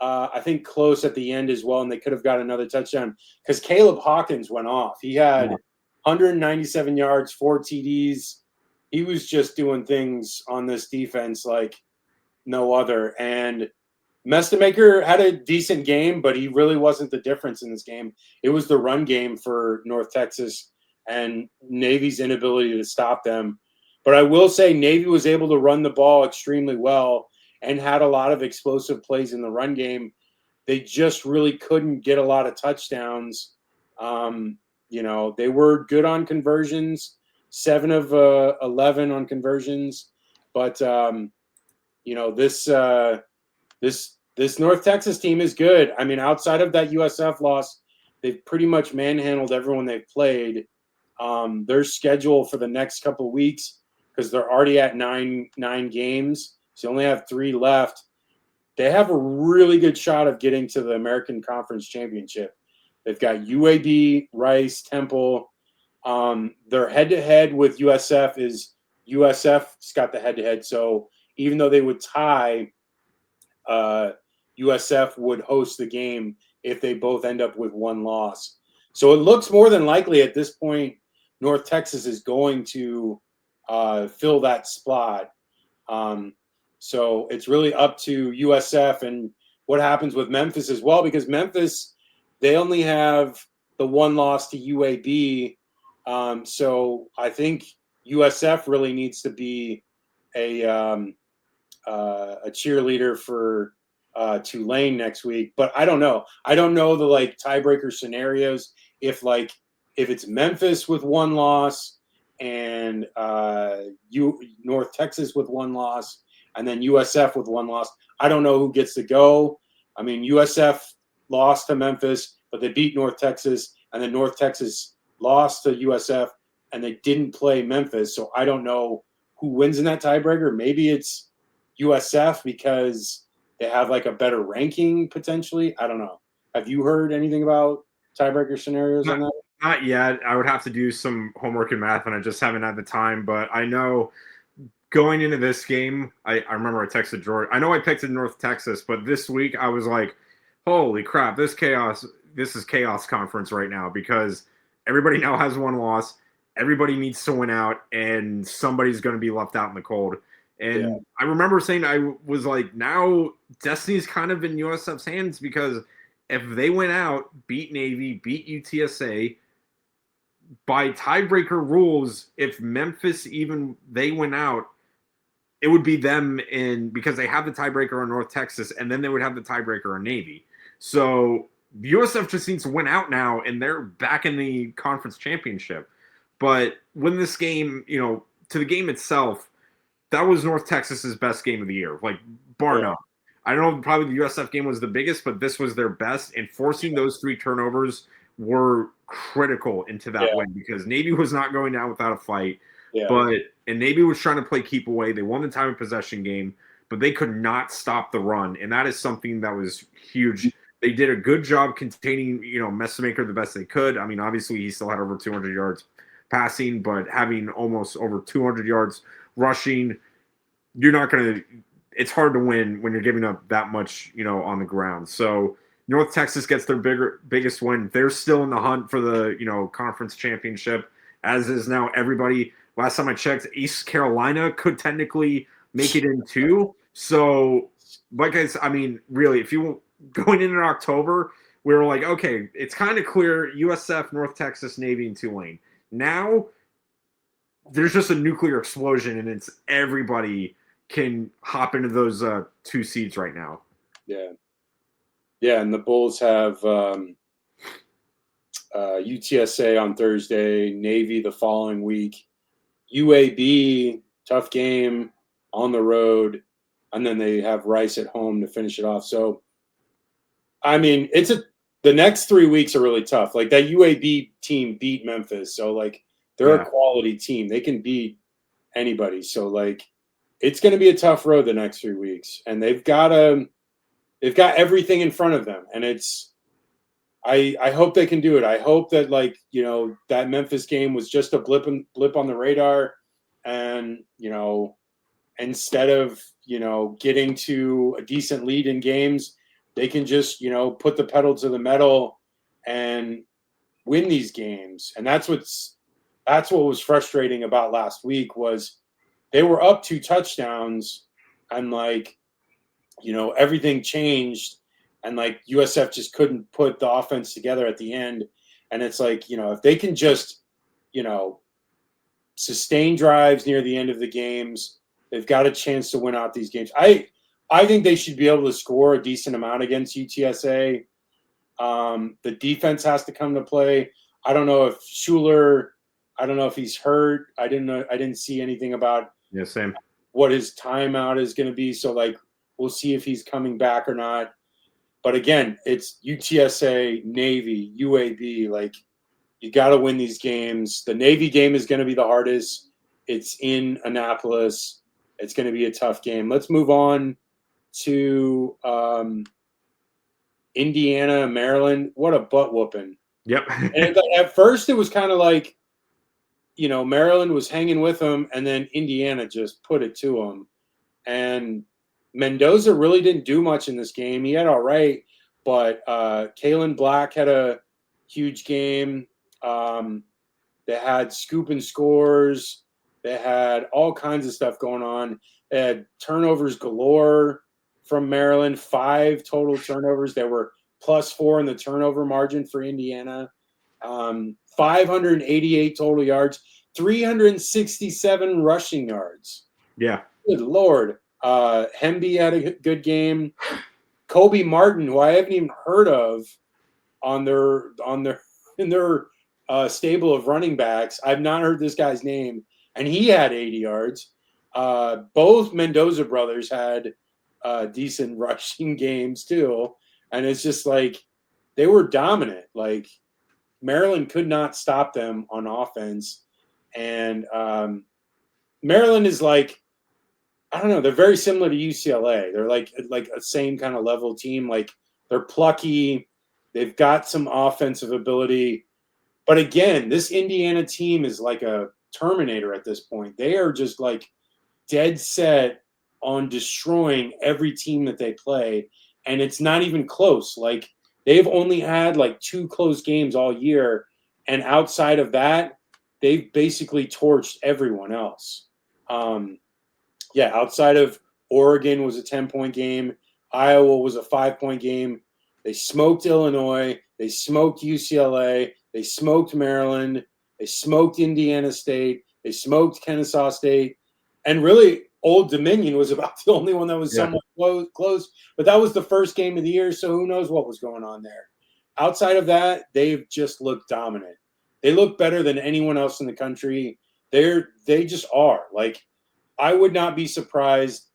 I think, close at the end as well, and they could have got another touchdown because Caleb Hawkins went off. He had 197 yards, 4 TDs. He was just doing things on this defense like no other, and Mestamaker had a decent game, but he really wasn't the difference in this game. It was the run game for North Texas and Navy's inability to stop them. But I will say Navy was able to run the ball extremely well and had a lot of explosive plays in the run game. They just really couldn't get a lot of touchdowns. They were good on conversions, 7 of 11 on conversions. But, this North Texas team is good. I mean, outside of that USF loss, they've pretty much manhandled everyone they've played. Their schedule for the next couple of weeks, because they're already at nine games, so they only have 3 left. They have a really good shot of getting to the American Conference Championship. They've got UAB, Rice, Temple. Their head-to-head with USF is USF's got the head-to-head, so even though they would tie, USF would host the game if they both end up with 1 loss. So it looks more than likely at this point North Texas is going to fill that spot. So it's really up to USF and what happens with Memphis as well, because Memphis, they only have the 1 loss to UAB. So I think USF really needs to be a cheerleader for Tulane next week, but I don't know. I don't know the tiebreaker scenarios. If it's Memphis with 1 loss and North Texas with 1 loss, and then USF with 1 loss, I don't know who gets to go. I mean, USF lost to Memphis, but they beat North Texas, and then North Texas lost to USF, and they didn't play Memphis. So I don't know who wins in that tiebreaker. Maybe it's USF because they have a better ranking potentially. I don't know. Have you heard anything about tiebreaker scenarios on that? Not yet. I would have to do some homework and math, and I just haven't had the time. But I know going into this game, I remember I texted George. I know I picked in North Texas, but this week I was like, holy crap, this is chaos conference right now because everybody now has one loss. Everybody needs to win out, and somebody's going to be left out in the cold. And I remember saying, I was like, now Destiny's kind of in USF's hands because if they went out, beat Navy, beat UTSA, by tiebreaker rules, if Memphis even they went out, it would be them in because they have the tiebreaker on North Texas, and then they would have the tiebreaker on Navy. So USF just needs to win out now, and they're back in the conference championship. But when this game, to the game itself, that was North Texas's best game of the year, like bar none. I don't know, probably the USF game was the biggest, but this was their best. And forcing those 3 turnovers were critical into that win because Navy was not going down without a fight. Yeah. And Navy was trying to play keep away. They won the time of possession game, but they could not stop the run. And that is something that was huge. They did a good job containing, Messamaker the best they could. I mean, obviously he still had over 200 yards passing, but having almost over 200 yards rushing, you're not going to – it's hard to win when you're giving up that much, on the ground. So North Texas gets their biggest win. They're still in the hunt for the, conference championship, as is now everybody. Last time I checked, East Carolina could technically make it in too. So, really, if you going in October, we were like, okay, it's kind of clear USF, North Texas, Navy, and Tulane. Now, there's just a nuclear explosion, and it's everybody can hop into those 2 seeds right now. Yeah. Yeah, and the Bulls have UTSA on Thursday, Navy the following week, UAB, tough game on the road, and then they have Rice at home to finish it off. So, I mean, the next 3 weeks are really tough. Like that UAB team beat Memphis, so like they're a quality team. They can beat anybody. So like it's going to be a tough road the next 3 weeks, and they've got everything in front of them, and I hope they can do it. I hope that that Memphis game was just a blip on the radar, and instead of getting to a decent lead in games, they can just put the pedal to the metal and win these games. And that's what was frustrating about last week was they were up 2 touchdowns and everything changed. And USF just couldn't put the offense together at the end. And it's if they can just, sustain drives near the end of the games, they've got a chance to win out these games. I think they should be able to score a decent amount against UTSA. The defense has to come to play. I don't know if Schuler, I don't know if he's hurt. I didn't see anything about what his timeout is going to be. So we'll see if he's coming back or not. But again, it's UTSA, Navy, UAB. You got to win these games. The Navy game is going to be the hardest. It's in Annapolis. It's going to be a tough game. Let's move on to Indiana, Maryland. What a butt whooping. Yep. And at first, it was kind of Maryland was hanging with them, and then Indiana just put it to them. And Mendoza really didn't do much in this game. He had all right, but Kalen Black had a huge game. They had scoop and scores. They had all kinds of stuff going on. They had turnovers galore from Maryland, 5 total turnovers. They were +4 in the turnover margin for Indiana. 588 total yards, 367 rushing yards. Yeah. Good Lord. Hemby had a good game. Kobe Martin, who I haven't even heard of in their stable of running backs. I've not heard this guy's name, and he had 80 yards. Both Mendoza brothers had decent rushing games too, and it's just they were dominant. Maryland could not stop them on offense, and Maryland is I don't know. They're very similar to UCLA. They're like a same kind of level team. They're plucky. They've got some offensive ability. But again, this Indiana team is like a Terminator at this point. They are just like dead set on destroying every team that they play. And it's not even close. Like, they've only had like 2 close games all year. And outside of that, they've basically torched everyone else. Outside of Oregon was a 10-point game. Iowa was a 5-point game. They smoked Illinois. They smoked UCLA. They smoked Maryland. They smoked Indiana State. They smoked Kennesaw State. And really, Old Dominion was about the only one that was somewhat close. But that was the first game of the year, so who knows what was going on there. Outside of that, they've just looked dominant. They look better than anyone else in the country. They just are. Like, I would not be surprised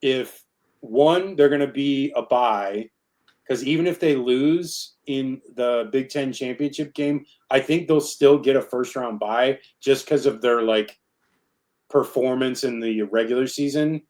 if, one, they're going to be a bye, because even if they lose in the Big Ten championship game, I think they'll still get a first-round bye just because of their, like, performance in the regular season.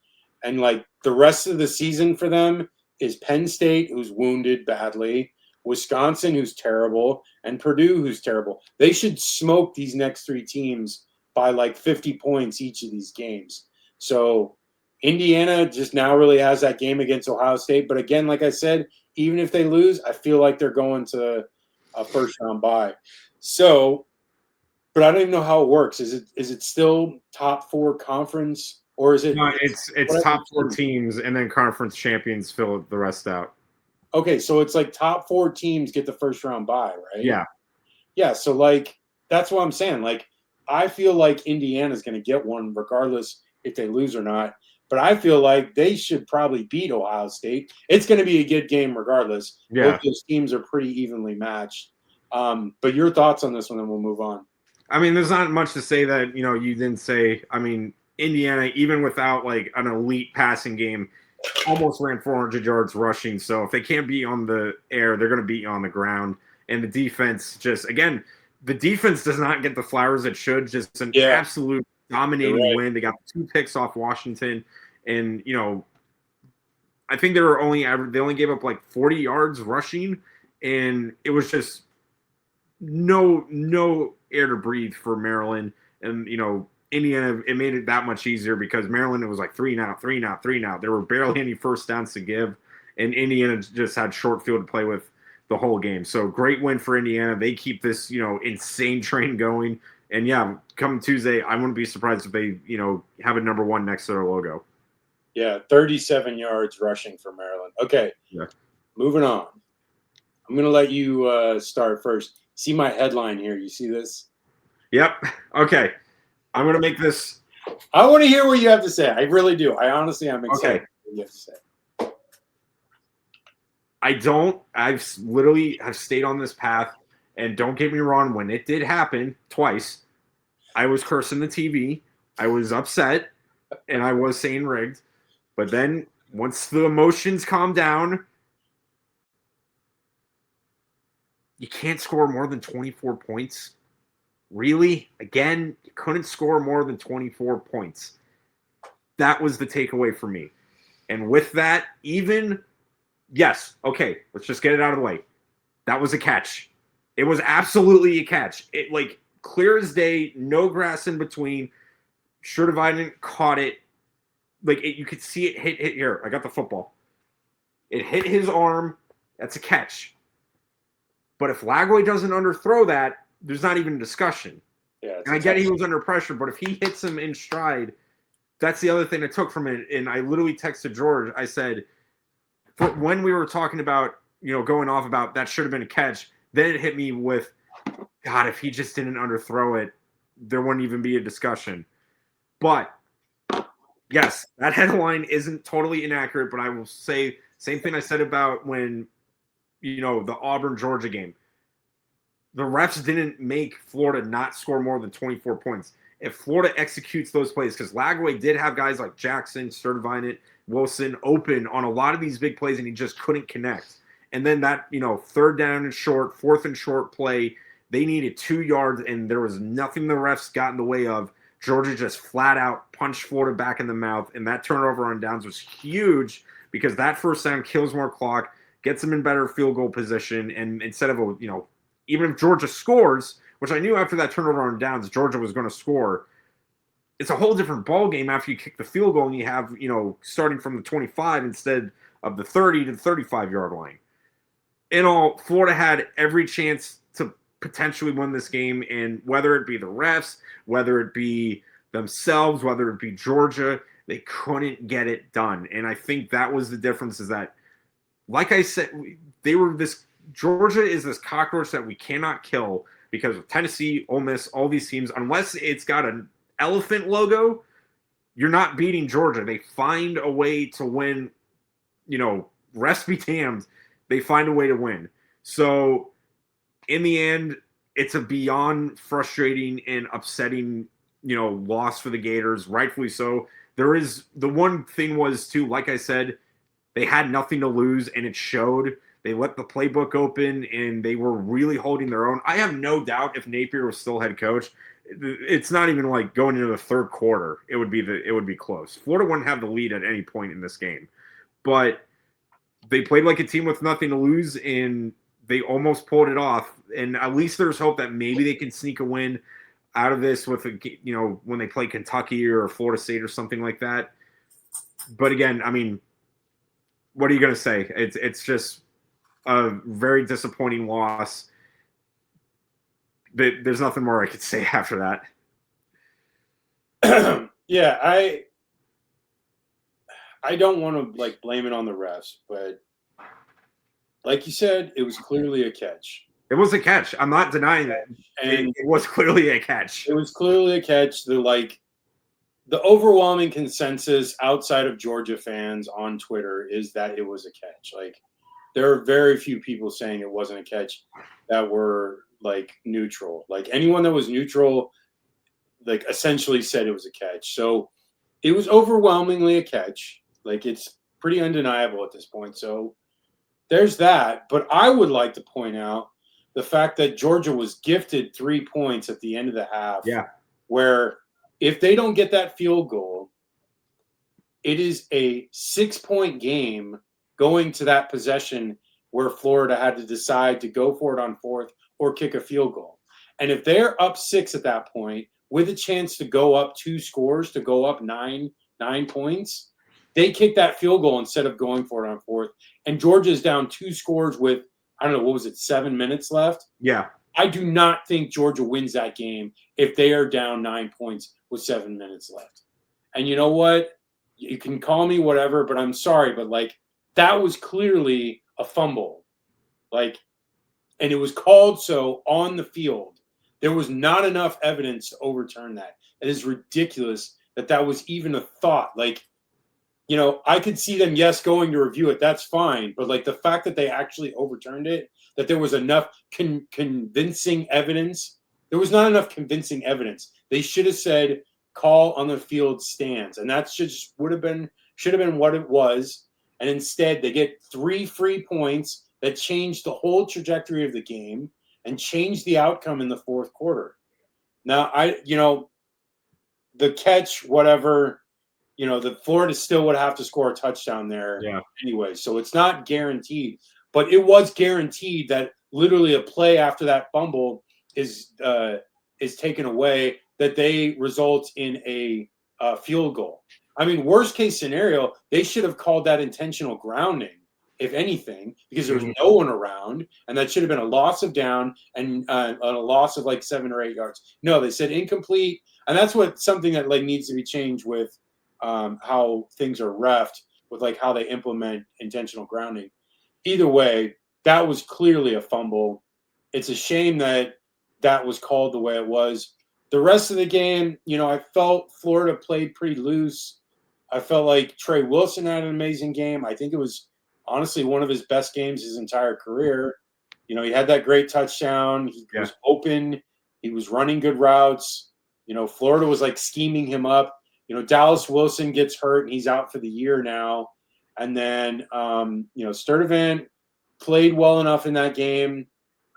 And, like, the rest of the season for them is Penn State, who's wounded badly, Wisconsin, who's terrible, and Purdue, who's terrible. They should smoke these next 3 teams by like 50 points each of these games. So Indiana just now really has that game against Ohio State. But again, like I said, even if they lose, I feel like they're going to a first round bye. So, but I don't even know how it works. Is it still top 4 conference, or is it? No, it's top 4 teams, and then conference champions fill the rest out. Okay, so it's like top 4 teams get the first round bye, right? Yeah. Yeah, so like that's what I'm saying. Like, I feel like Indiana's going to get one regardless if they lose or not. But I feel like they should probably beat Ohio State. It's going to be a good game regardless. Yeah. Both those teams are pretty evenly matched. But your thoughts on this one, then we'll move on. I mean, there's not much to say that, you didn't say. I mean, Indiana, even without like an elite passing game, almost ran 400 yards rushing. So if they can't beat on the air, they're going to beat you on the ground. And the defense the defense does not get the flowers it should. Just an absolute dominating win. They got 2 picks off Washington. And, I think they only gave up like 40 yards rushing. And it was just no air to breathe for Maryland. And, Indiana, it made it that much easier because Maryland, it was like 3 and out. There were barely any first downs to give. And Indiana just had short field to play with the whole game. So great win for Indiana. They keep this, insane train going. And yeah, come Tuesday, I wouldn't be surprised if they, have a number 1 next to their logo. Yeah, 37 yards rushing for Maryland. Okay, Moving on. I'm going to let you start first. See my headline here. You see this? Yep. Okay. I'm going to make this. I want to hear what you have to say. I really do. I'm excited what you have to say. I've stayed on this path, and don't get me wrong, when it did happen twice, I was cursing the TV, I was upset, and I was saying rigged. But then once the emotions calm down, you can't score more than 24 points. Really? Again, you couldn't score more than 24 points. That was the takeaway for me. And with that, yes, okay, let's just get it out of the way. That was a catch. It was absolutely a catch. It, like, clear as day, no grass in between. Sturtevant caught it. Like, you could see it hit here. I got the football. It hit his arm. That's a catch. But if Lagway doesn't underthrow that, there's not even a discussion. Yeah, and I get he was under pressure, but if he hits him in stride, that's the other thing I took from it. And I literally texted George. I said, when we were talking about, going off about that should have been a catch, then it hit me with, God, if he just didn't underthrow it, there wouldn't even be a discussion. But, yes, that headline isn't totally inaccurate, but I will say same thing I said about when, the Auburn-Georgia game. The refs didn't make Florida not score more than 24 points. If Florida executes those plays, because Lagway did have guys like Jackson, Sturtevant, Wilson open on a lot of these big plays, and he just couldn't connect. And then that, 3rd down and short, 4th and short play, they needed 2 yards, and there was nothing the refs got in the way of. Georgia just flat out punched Florida back in the mouth, and that turnover on downs was huge because that first down kills more clock, gets them in better field goal position, and instead of even if Georgia scores, which I knew after that turnover on downs Georgia was going to score, it's a whole different ball game after you kick the field goal and you have starting from the 25 instead of the 30 to the 35-yard line. In all, Florida had every chance to potentially win this game, and whether it be the refs, whether it be themselves, whether it be Georgia, they couldn't get it done. And I think that was the difference, is that, like I said, Georgia is this cockroach that we cannot kill because of Tennessee, Ole Miss, all these teams, unless it's got an elephant logo, you're not beating Georgia. They find a way to win, rest be damned. They find a way to win. So in the end, it's a beyond frustrating and upsetting, loss for the Gators, rightfully so. The one thing was too, like I said, they had nothing to lose, and it showed. They let the playbook open, and they were really holding their own. I have no doubt if Napier was still head coach, it's not even like going into the third quarter, it would be close. Florida wouldn't have the lead at any point in this game, but they played like a team with nothing to lose, and they almost pulled it off. And at least there's hope that maybe they can sneak a win out of this with when they play Kentucky or Florida State or something like that. But again, I mean, what are you going to say? It's just a very disappointing loss. There's nothing more I could say after that. Yeah, I don't want to blame it on the refs, but like you said, it was clearly a catch. It was a catch. I'm not denying that. And it was clearly a catch. It was clearly a catch. The overwhelming consensus outside of Georgia fans on Twitter is that it was a catch. There are very few people saying it wasn't a catch that were neutral. Anyone that was neutral, essentially said it was a catch. So it was overwhelmingly a catch. It's pretty undeniable at this point. So there's that. But I would like to point out the fact that Georgia was gifted 3 points at the end of the half. Yeah. Where if they don't get that field goal, it is a 6-point game going to that possession where Florida had to decide to go for it on fourth or kick a field goal. And if they're up 6 at that point with a chance to go up 2 scores, to go up 9 points, they kick that field goal instead of going for it on fourth. And Georgia's down 2 scores with, 7 minutes left? Yeah. I do not think Georgia wins that game if they are down 9 points with 7 minutes left. And you know what? You can call me whatever, but I'm sorry, but that was clearly a fumble. And it was called so on the field. There was not enough evidence to overturn that. It is ridiculous that was even a thought. I could see them, going to review it. That's fine. But the fact that they actually overturned it, that there was enough convincing evidence. There was not enough convincing evidence. They should have said call on the field stands. And that should have been what it was. And instead they get 3 free points that changed the whole trajectory of the game and changed the outcome in the fourth quarter. Now, the catch, whatever, the Florida still would have to score a touchdown there anyway. So it's not guaranteed. But it was guaranteed that literally a play after that fumble is taken away, that they result in a field goal. I mean, worst case scenario, they should have called that intentional grounding, if anything, because there was no one around, and that should have been a loss of down and a loss of 7 or 8 yards. No, they said incomplete, and that's something that needs to be changed with how things are reffed, with how they implement intentional grounding. Either way, that was clearly a fumble. It's a shame that was called the way it was. The rest of the game, I felt Florida played pretty loose. I felt like Trey Wilson had an amazing game. I think it was honestly one of his best games his entire career. He had that great touchdown. He was open. He was running good routes. Florida was scheming him up. Dallas Wilson gets hurt and he's out for the year now. And then, Sturdivant played well enough in that game.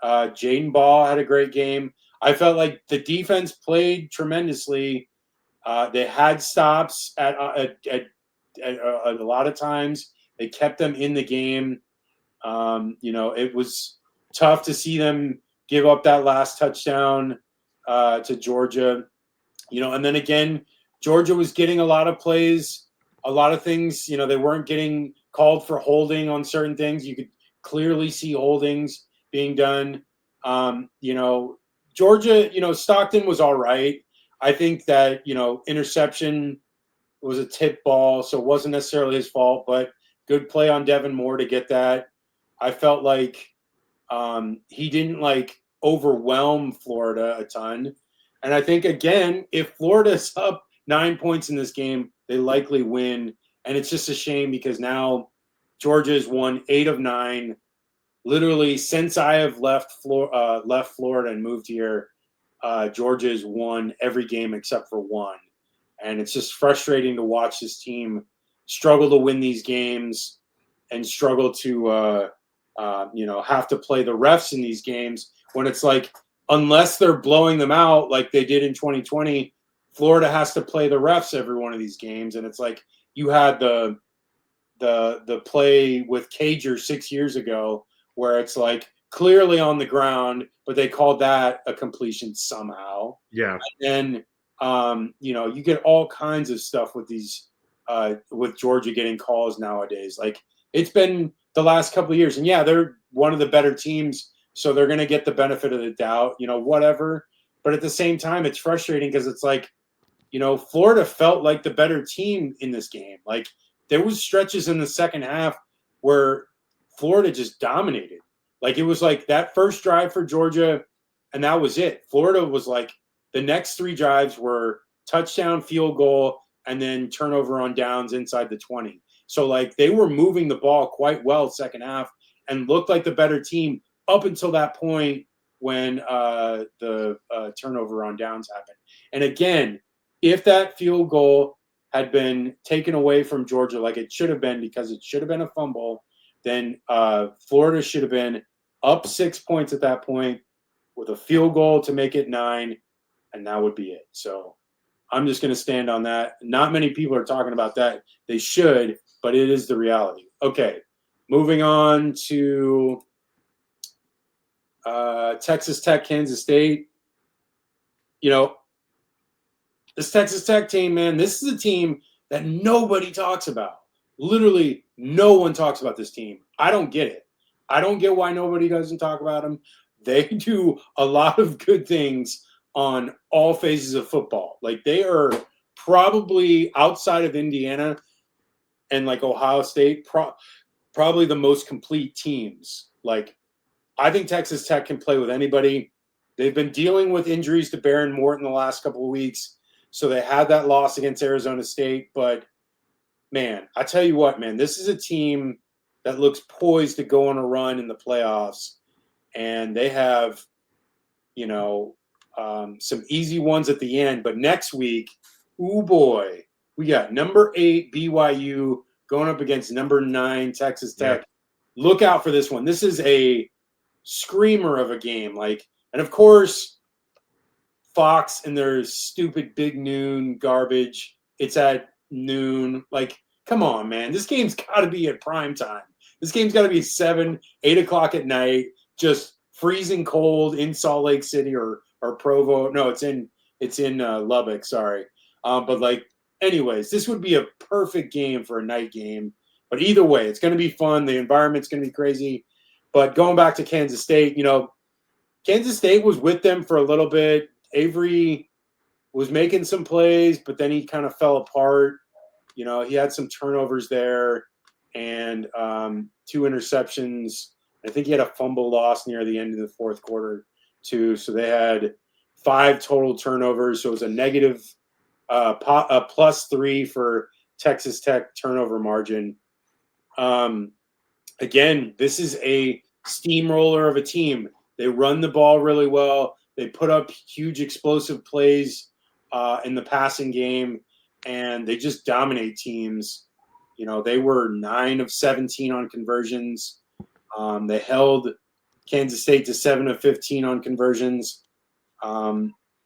Jaden Ball had a great game. I felt like the defense played tremendously. They had stops at a lot of times. They kept them in the game. It was tough to see them give up that last touchdown to Georgia. And then again, Georgia was getting a lot of plays, a lot of things. They weren't getting called for holding on certain things. You could clearly see holdings being done. Georgia, Stockton was all right. I think that, interception was a tip ball, so it wasn't necessarily his fault, but good play on Devin Moore to get that. I felt like he didn't overwhelm Florida a ton. And I think, again, if Florida's up 9 points in this game, they likely win. And it's just a shame because now Georgia's won 8 of 9. Literally, since I have left Florida and moved here, Georgia's won every game except for one. And it's just frustrating to watch this team struggle to win these games and struggle to have to play the refs in these games when it's like, unless they're blowing them out like they did in 2020, Florida has to play the refs every one of these games. And it's like you had the play with Cager 6 years ago where it's like clearly on the ground, but they called that a completion somehow. Yeah. And you get all kinds of stuff with these with Georgia getting calls nowadays. Like it's been the last couple of years. And yeah, they're one of the better teams, so they're going to get the benefit of the doubt, whatever. But at the same time, it's frustrating because it's like, Florida felt like the better team in this game. Like there was stretches in the second half where Florida just dominated. Like it was like that first drive for Georgia, and that was it. Florida was like the next 3 drives were touchdown, field goal, and then turnover on downs inside the 20. So like they were moving the ball quite well second half and looked like the better team up until that point when the turnover on downs happened. And again, if that field goal had been taken away from Georgia like it should have been because it should have been a fumble, then Florida should have been up 6 points at that point with a field goal to make it 9, and that would be it. So I'm just going to stand on that. Not many people are talking about that. They should, but it is the reality. Okay, moving on to Texas Tech, Kansas State. This Texas Tech team, man, this is a team that nobody talks about. Literally, no one talks about this team. I don't get it. I don't get why nobody doesn't talk about them. They do a lot of good things on all phases of football. Like they are probably outside of Indiana and like Ohio State, probably the most complete teams. Like I think Texas Tech can play with anybody. They've been dealing with injuries to Baron Morton the last couple of weeks. So they had that loss against Arizona State. But, man, I tell you what, man, this is a team that looks poised to go on a run in the playoffs. And they have, some easy ones at the end. But next week, ooh, boy, we got number 8 BYU going up against number 9 Texas Tech. Yeah. Look out for this one. This is a screamer of a game. And of course, Fox and their stupid big noon garbage. It's at noon. Like, come on, man. This game's got to be at prime time. This game's got to be 7, 8 o'clock at night, just freezing cold in Salt Lake City or Provo. No, it's in Lubbock. Sorry. But anyways, this would be a perfect game for a night game. But either way, it's going to be fun. The environment's going to be crazy. But going back to Kansas State, Kansas State was with them for a little bit. Avery was making some plays, but then he kind of fell apart. He had some turnovers there and 2 interceptions. I think he had a fumble loss near the end of the fourth quarter too. So they had 5 total turnovers. So it was a negative a +3 for Texas Tech turnover margin. Again, this is a steamroller of a team. They run the ball really well. They put up huge explosive plays in the passing game, and they just dominate teams. They were 9 of 17 on conversions. They held Kansas State to 7 of 15 on conversions.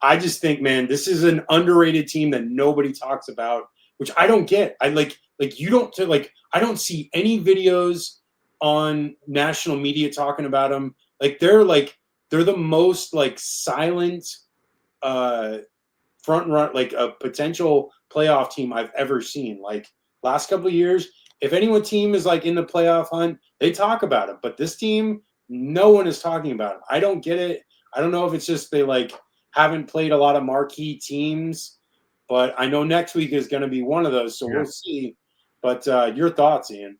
I just think, man, this is an underrated team that nobody talks about, which I don't get. I don't see any videos on national media talking about them. They're the most silent front run, a potential playoff team I've ever seen. Last couple of years, if anyone team is in the playoff hunt, they talk about it. But this team, no one is talking about them. I don't get it. I don't know if it's just they haven't played a lot of marquee teams, but I know next week is going to be one of those, so we'll see. But your thoughts, Ian?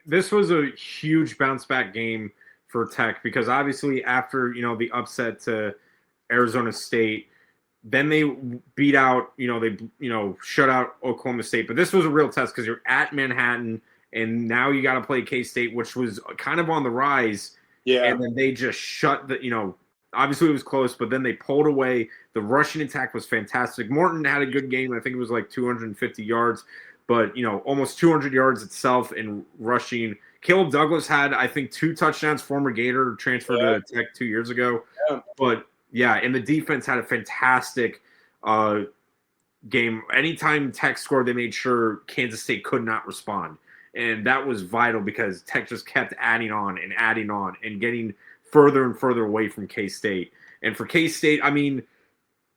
This was a huge bounce back game for Tech because obviously after the upset to Arizona State, then they beat out they shut out Oklahoma State. But this was a real test because you're at Manhattan and now you got to play K-State, which was kind of on the rise. Yeah, and then they just shut obviously it was close, but then they pulled away. The rushing attack was fantastic. Morton had a good game. I think it was 250 yards, but almost 200 yards itself in rushing. Caleb Douglas had, I think, 2 touchdowns. Former Gator, transferred to Tech 2 years ago. Yeah. But yeah, and the defense had a fantastic game. Anytime Tech scored, they made sure Kansas State could not respond. And that was vital because Tech just kept adding on and getting further and further away from K-State. And for K-State, I mean,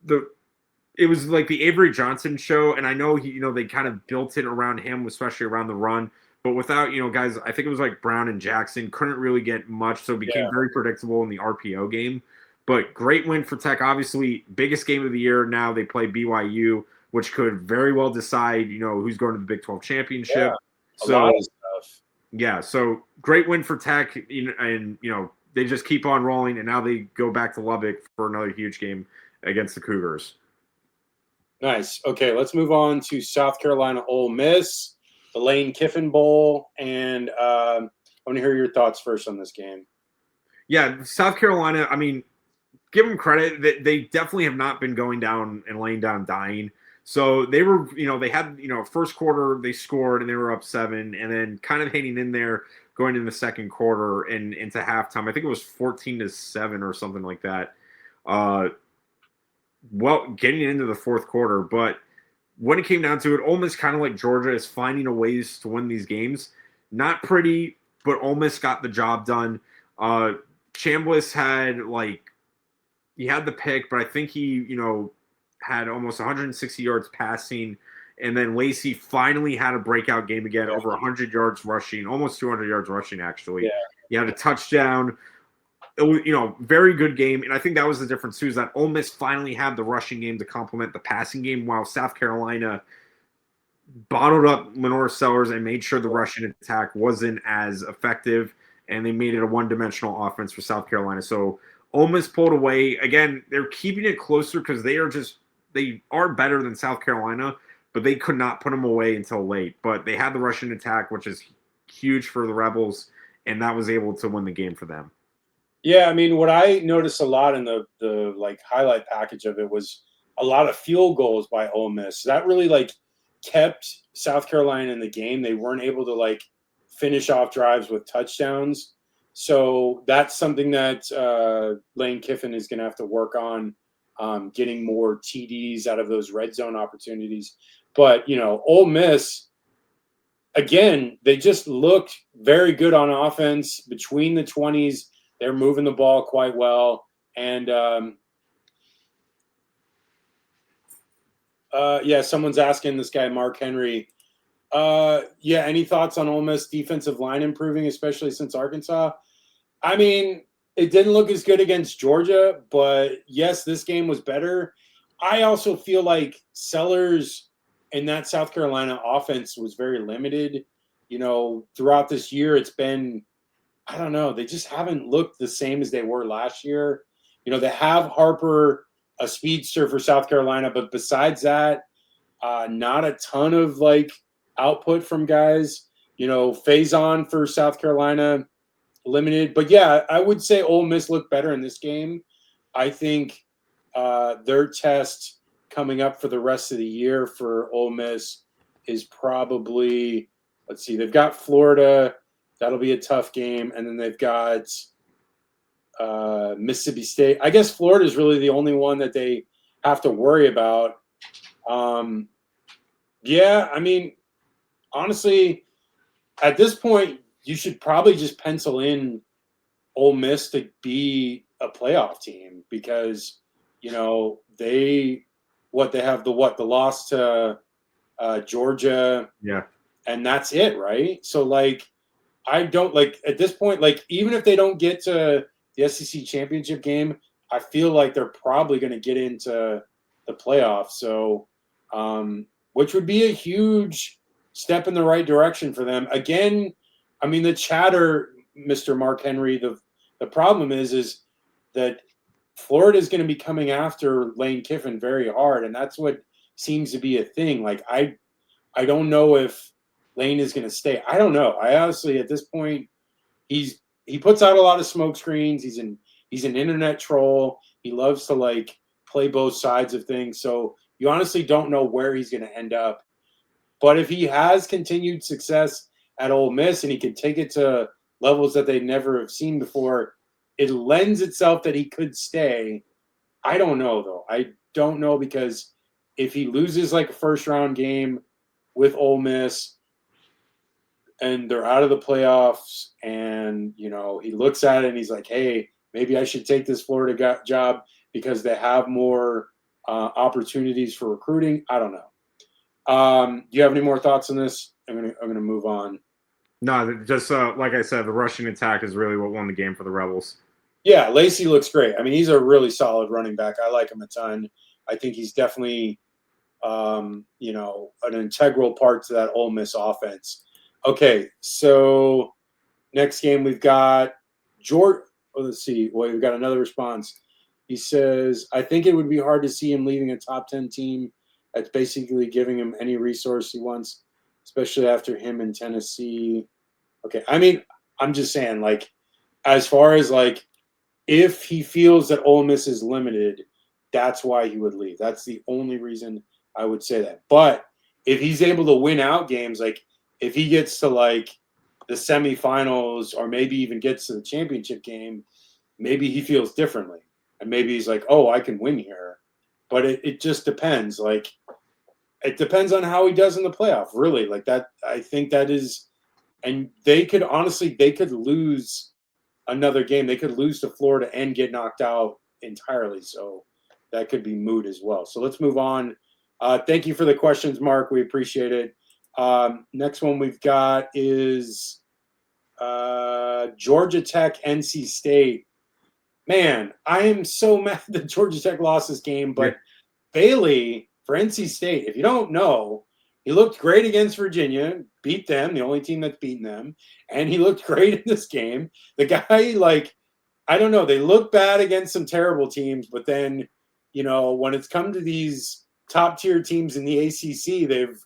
it was like the Avery Johnson show, and I know they kind of built it around him, especially around the run. But without guys, I think it was Brown and Jackson couldn't really get much, so it became very predictable in the RPO game. But great win for Tech. Obviously, biggest game of the year. Now they play BYU, which could very well decide who's going to the Big 12 championship. A lot of stuff. Yeah, so great win for Tech, and they just keep on rolling, and now they go back to Lubbock for another huge game against the Cougars. Nice. Okay, let's move on to South Carolina Ole Miss, the Lane Kiffin Bowl, and I want to hear your thoughts first on this game. Yeah, South Carolina, I mean, give them credit. They definitely have not been going down and laying down dying. So they were, they had, first quarter they scored and they were up 7, and then kind of hanging in there going in the second quarter and into halftime. I think it was 14-7 or something like that. Getting into the fourth quarter, but when it came down to it, Ole Miss, kind of like Georgia, is finding a ways to win these games. Not pretty, but Ole Miss got the job done. Chambliss had he had the pick, but I think he, had almost 160 yards passing. And then Lacey finally had a breakout game again, over 100 yards rushing, almost 200 yards rushing, actually. Yeah. He had a touchdown. It was, very good game. And I think that was the difference, too, is that Ole Miss finally had the rushing game to complement the passing game, while South Carolina bottled up Lenore Sellers and made sure the rushing attack wasn't as effective. And they made it a one-dimensional offense for South Carolina. So Ole Miss pulled away. Again, they're keeping it closer because they are better than South Carolina, but they could not put them away until late. But they had the rushing attack, which is huge for the Rebels, and that was able to win the game for them. Yeah, I mean, what I noticed a lot in the highlight package of it was a lot of field goals by Ole Miss. That really kept South Carolina in the game. They weren't able to finish off drives with touchdowns. So that's something that Lane Kiffin is going to have to work on, getting more TDs out of those red zone opportunities. But, Ole Miss, again, they just looked very good on offense between the 20s. They're moving the ball quite well. And, someone's asking this guy, Mark Henry, any thoughts on Ole Miss defensive line improving, especially since Arkansas? I mean, it didn't look as good against Georgia, but yes, this game was better. I also feel like Sellers in that South Carolina offense was very limited. Throughout this year, it's been, I don't know, they just haven't looked the same as they were last year. They have Harper, a speedster for South Carolina, but besides that, not a ton of output from guys. Faison for South Carolina, limited. But yeah, I would say Ole Miss looked better in this game. I think their test coming up for the rest of the year for Ole Miss is probably, let's see, they've got Florida. That'll be a tough game. And then they've got Mississippi State. I guess Florida is really the only one that they have to worry about. I mean, honestly, at this point, you should probably just pencil in Ole Miss to be a playoff team because, they have the loss to Georgia. Yeah. And that's it, right? So, I don't at this point, even if they don't get to the SEC championship game, I feel like they're probably going to get into the playoffs. So, which would be a huge step in the right direction for them. Again, I mean, the chatter, Mr. Mark Henry, the problem is that Florida is going to be coming after Lane Kiffin very hard, and that's what seems to be a thing. I don't know if Lane is going to stay. I don't know. I honestly, at this point, he puts out a lot of smoke screens. He's an internet troll. He loves to play both sides of things. So you honestly don't know where he's going to end up. But if he has continued success at Ole Miss and he can take it to levels that they never have seen before, it lends itself that he could stay. I don't know though. I don't know because if he loses a first round game with Ole Miss and they're out of the playoffs and, he looks at it and he's like, hey, maybe I should take this Florida job because they have more opportunities for recruiting. I don't know. Do you have any more thoughts on this? I'm gonna move on. No, just like I said, the rushing attack is really what won the game for the Rebels. Yeah, Lacey looks great. I mean, he's a really solid running back. I like him a ton. I think he's definitely an integral part to that Ole Miss offense. Okay, so next game we've got George. Oh, let's see. Well, we've got another response. He says, I think it would be hard to see him leaving a top 10 team that's basically giving him any resource he wants, especially after him in Tennessee. Okay, I mean, I'm just saying, as far as if he feels that Ole Miss is limited, that's why he would leave. That's the only reason I would say that. But if he's able to win out games, if he gets to the semifinals or maybe even gets to the championship game, maybe he feels differently. And maybe he's like, oh, I can win here. But it just depends. It depends on how he does in the playoff, really. That, I think that is, and they could lose another game. They could lose to Florida and get knocked out entirely. So that could be moot as well. So let's move on. Thank you for the questions, Mark. We appreciate it. Next one we've got is Georgia Tech, NC State. Man, I am so mad that Georgia Tech lost this game, but Bailey for NC State, if you don't know, he looked great against Virginia, beat them, the only team that's beaten them, and he looked great in this game. The guy, I don't know, they look bad against some terrible teams, but then, when it's come to these top-tier teams in the ACC, they've,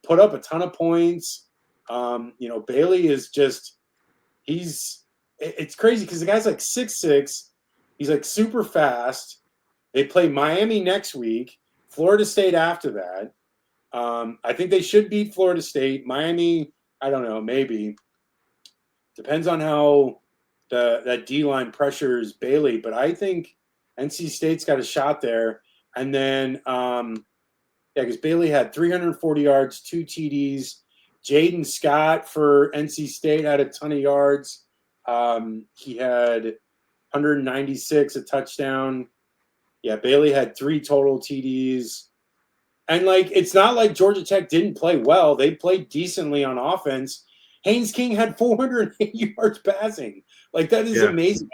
put up a ton of points. Bailey is just, it's crazy because the guy's 6'6". He's super fast. They play Miami next week, Florida State after that. I think they should beat Florida State. Miami, I don't know, maybe. Depends on how that D-line pressures Bailey, but I think NC State's got a shot there. And then, because Bailey had 340 yards, 2 TDs. Jaden Scott for NC State had a ton of yards. He had 196, a touchdown. Yeah, Bailey had 3 total TDs. And, it's not like Georgia Tech didn't play well. They played decently on offense. Haynes King had 480 yards passing. That is amazing.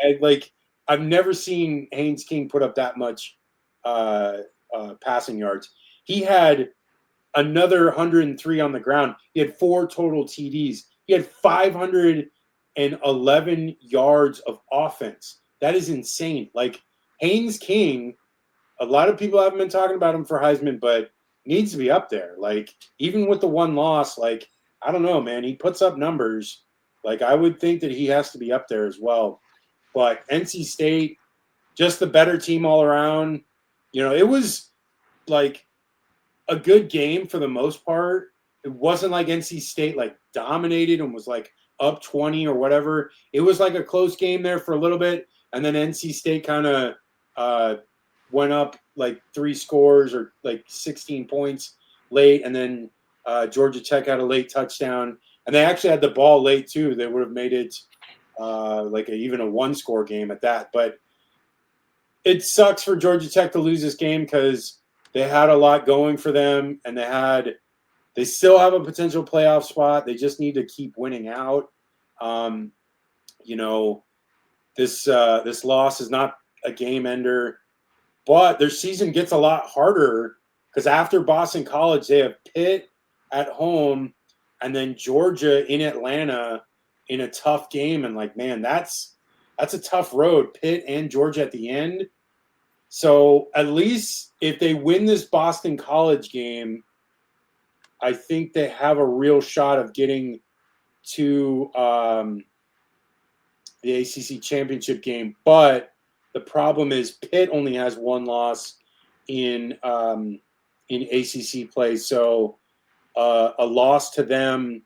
I've never seen Haynes King put up that much passing yards. He had another 103 on the ground. He had 4 total TDs. He had 511 yards of offense. That is insane. Haynes King, a lot of people haven't been talking about him for Heisman, but needs to be up there. Even with the one loss, I don't know, man. He puts up numbers. I would think that he has to be up there as well. But NC State, just the better team all around. It was a good game for the most part. It wasn't like NC State dominated and was up 20 or whatever. It was a close game there for a little bit, and then NC State kind of went up 3 scores or 16 points late, and then Georgia Tech had a late touchdown, and they actually had the ball late too. They would have made it even a one-score game at that. But it sucks for Georgia Tech to lose this game because they had a lot going for them, and they still have a potential playoff spot. They just need to keep winning out. This loss is not a game ender, but their season gets a lot harder because after Boston College, they have Pitt at home and then Georgia in Atlanta in a tough game. And man, that's a tough road, Pitt and Georgia at the end. So at least if they win this Boston College game, I think they have a real shot of getting to the ACC championship game. But the problem is Pitt only has one loss in ACC play. So a loss to them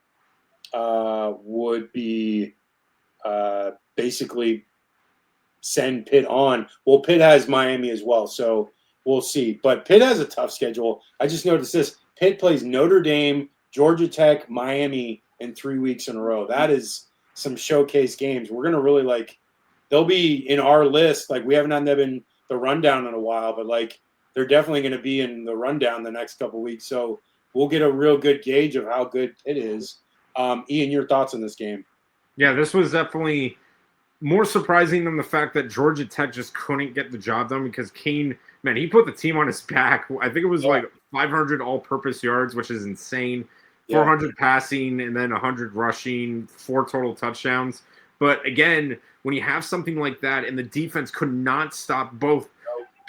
would be basically send Pitt on. Well, Pitt has Miami as well, so we'll see. But Pitt has a tough schedule. I just noticed this. Pitt plays Notre Dame, Georgia Tech, Miami in 3 weeks in a row. That is some showcase games. We're going to really they'll be in our list. We haven't had them in the rundown in a while, but they're definitely going to be in the rundown the next couple of weeks. So we'll get a real good gauge of how good Pitt is. Ian, your thoughts on this game? Yeah, this was definitely more surprising than the fact that Georgia Tech just couldn't get the job done because Kane, man, he put the team on his back. I think it was 500 all-purpose yards, which is insane. 400 passing and then 100 rushing, 4 total touchdowns. But again, when you have something like that and the defense could not stop both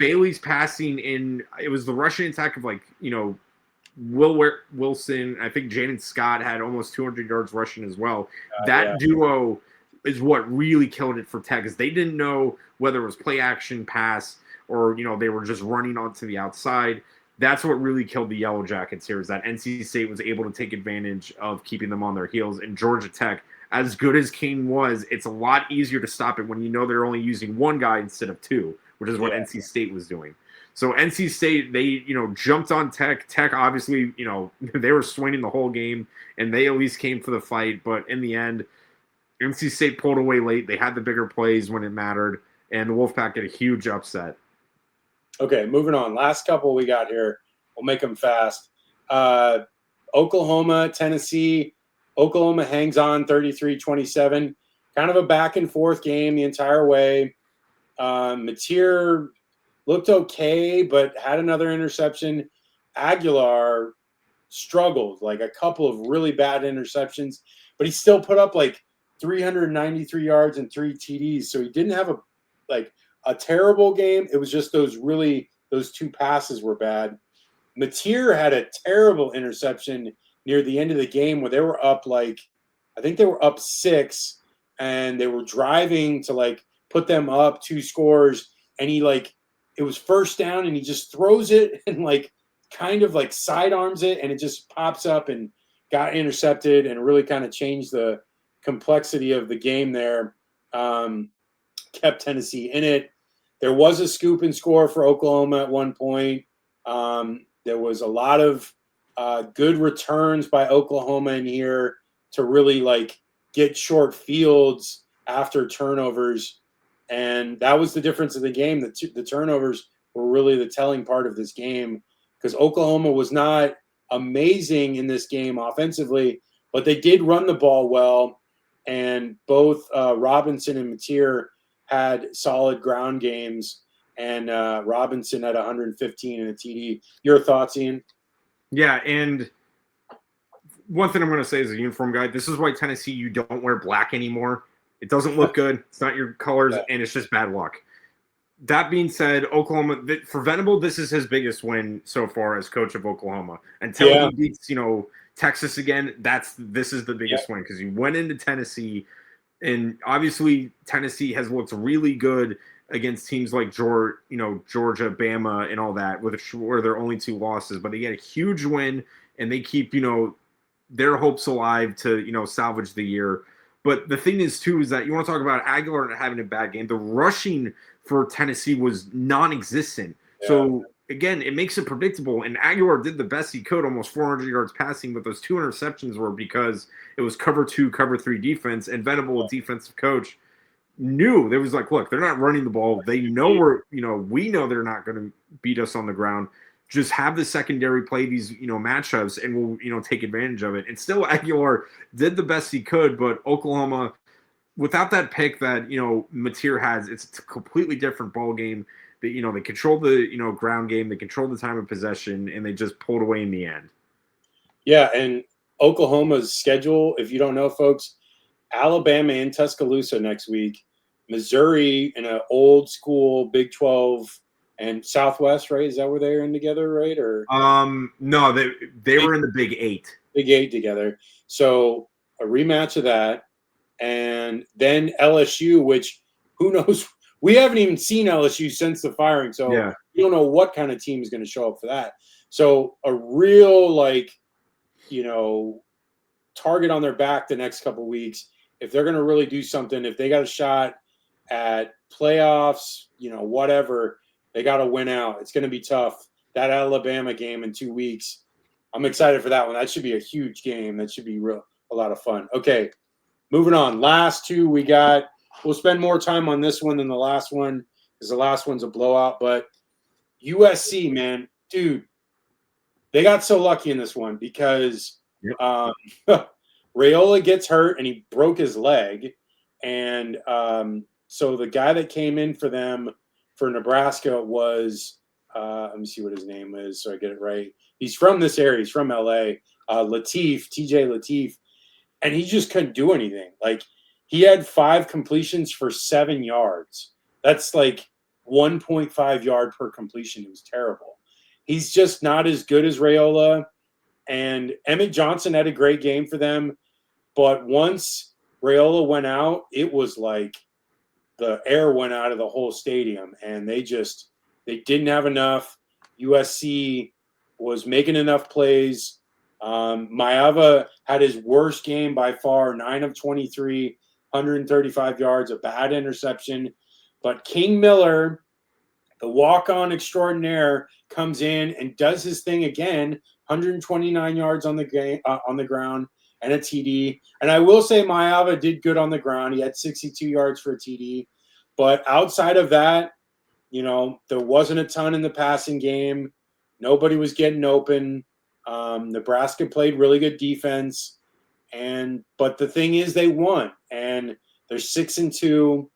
Bailey's passing in, it was the rushing attack of Will Wilson. I think Jaden Scott had almost 200 yards rushing as well. That duo is what really killed it for Tech because they didn't know whether it was play action, pass, or they were just running onto the outside. That's what really killed the Yellow Jackets here is that NC State was able to take advantage of keeping them on their heels. And Georgia Tech, as good as Kane was, it's a lot easier to stop it when they're only using one guy instead of two, which is what NC State was doing. So NC State, they, jumped on Tech. Tech, obviously, they were swinging the whole game, and they at least came for the fight. But in the end, NC State pulled away late. They had the bigger plays when it mattered, and the Wolfpack get a huge upset. Okay, moving on. Last couple we got here. We'll make them fast. Oklahoma, Tennessee. Oklahoma hangs on 33-27. Kind of a back-and-forth game the entire way. Mateer looked okay, but had another interception. Aguilar struggled, a couple of really bad interceptions, but he still put up 393 yards and 3 TDs. So he didn't have a terrible game. It was just those 2 passes were bad. Mateer had a terrible interception near the end of the game where they were up I think they were up 6 and they were driving to put them up 2 scores, and he it was first down and he just throws it and kind of sidearms it and it just pops up and got intercepted and really kind of changed the complexity of the game there. Kept Tennessee in it. There was a scoop and score for Oklahoma at one point. There was a lot of good returns by Oklahoma in here to really get short fields after turnovers. And that was the difference of the game. The turnovers were really the telling part of this game because Oklahoma was not amazing in this game offensively, but they did run the ball well. And both Robinson and Mateer had solid ground games, and Robinson had 115 in a TD. Your thoughts, Ian? Yeah, and one thing I'm going to say as a uniform guy, this is why Tennessee, you don't wear black anymore. It doesn't look good. It's not your colors, and it's just bad luck. That being said, Oklahoma, for Venable, this is his biggest win so far as coach of Oklahoma. Until he beats, Texas again, this is the biggest win because he went into Tennessee, and obviously Tennessee has looked really good against teams like Georgia, Bama, and all that, where they're only 2 losses. But they get a huge win, and they keep, their hopes alive to, salvage the year. But the thing is, too, is that you want to talk about Aguilar not having a bad game. The rushing for Tennessee was non-existent. Yeah. So again, it makes it predictable. And Aguilar did the best he could, almost 400 yards passing, but those 2 interceptions were because it was cover 2, cover 3 defense, and Venable, defensive coach, knew there was like, look, they're not running the ball. They know we know they're not going to beat us on the ground. Just have the secondary play these, matchups, and we'll, take advantage of it. And still, Aguilar did the best he could, but Oklahoma, without that pick that, Mateer has, it's a completely different ball game. They control the, ground game, they control the time of possession, and they just pulled away in the end. Yeah, and Oklahoma's schedule, if you don't know, folks, Alabama and Tuscaloosa next week, Missouri in an old school Big 12 and Southwest, right? Is that where they're in together, right? Or no, they were in the Big 8. Big 8 together. So a rematch of that, and then LSU, which who knows? We haven't even seen LSU since the firing, so you don't know what kind of team is going to show up for that. So a real target on their back the next couple of weeks. If they're going to really do something, if they got a shot at playoffs, whatever, they got to win out. It's going to be tough. That Alabama game in 2 weeks, I'm excited for that one. That should be a huge game. That should be a lot of fun. Okay, moving on. Last two we got. We'll spend more time on this one than the last one because the last one's a blowout. But USC, man, dude, they got so lucky in this one because Raiola gets hurt and he broke his leg. And so the guy that came in for them for Nebraska was, let me see what his name is so I get it right. He's from this area. He's from LA. TJ Latif. And he just couldn't do anything. Like, he had 5 completions for 7 yards. That's like 1.5 yard per completion. It was terrible. He's just not as good as Raiola. And Emmett Johnson had a great game for them. But once Raiola went out, it was like the air went out of the whole stadium. And they didn't have enough. USC was making enough plays. Maeva had his worst game by far, 9 of 23, 135 yards, a bad interception. But King Miller, the walk-on extraordinaire, comes in and does his thing again, 129 yards on the ground and a TD. And I will say Maeva did good on the ground. He had 62 yards for a TD. But outside of that, there wasn't a ton in the passing game. Nobody was getting open. Nebraska played really good defense. But the thing is, they won. And they're 6-2.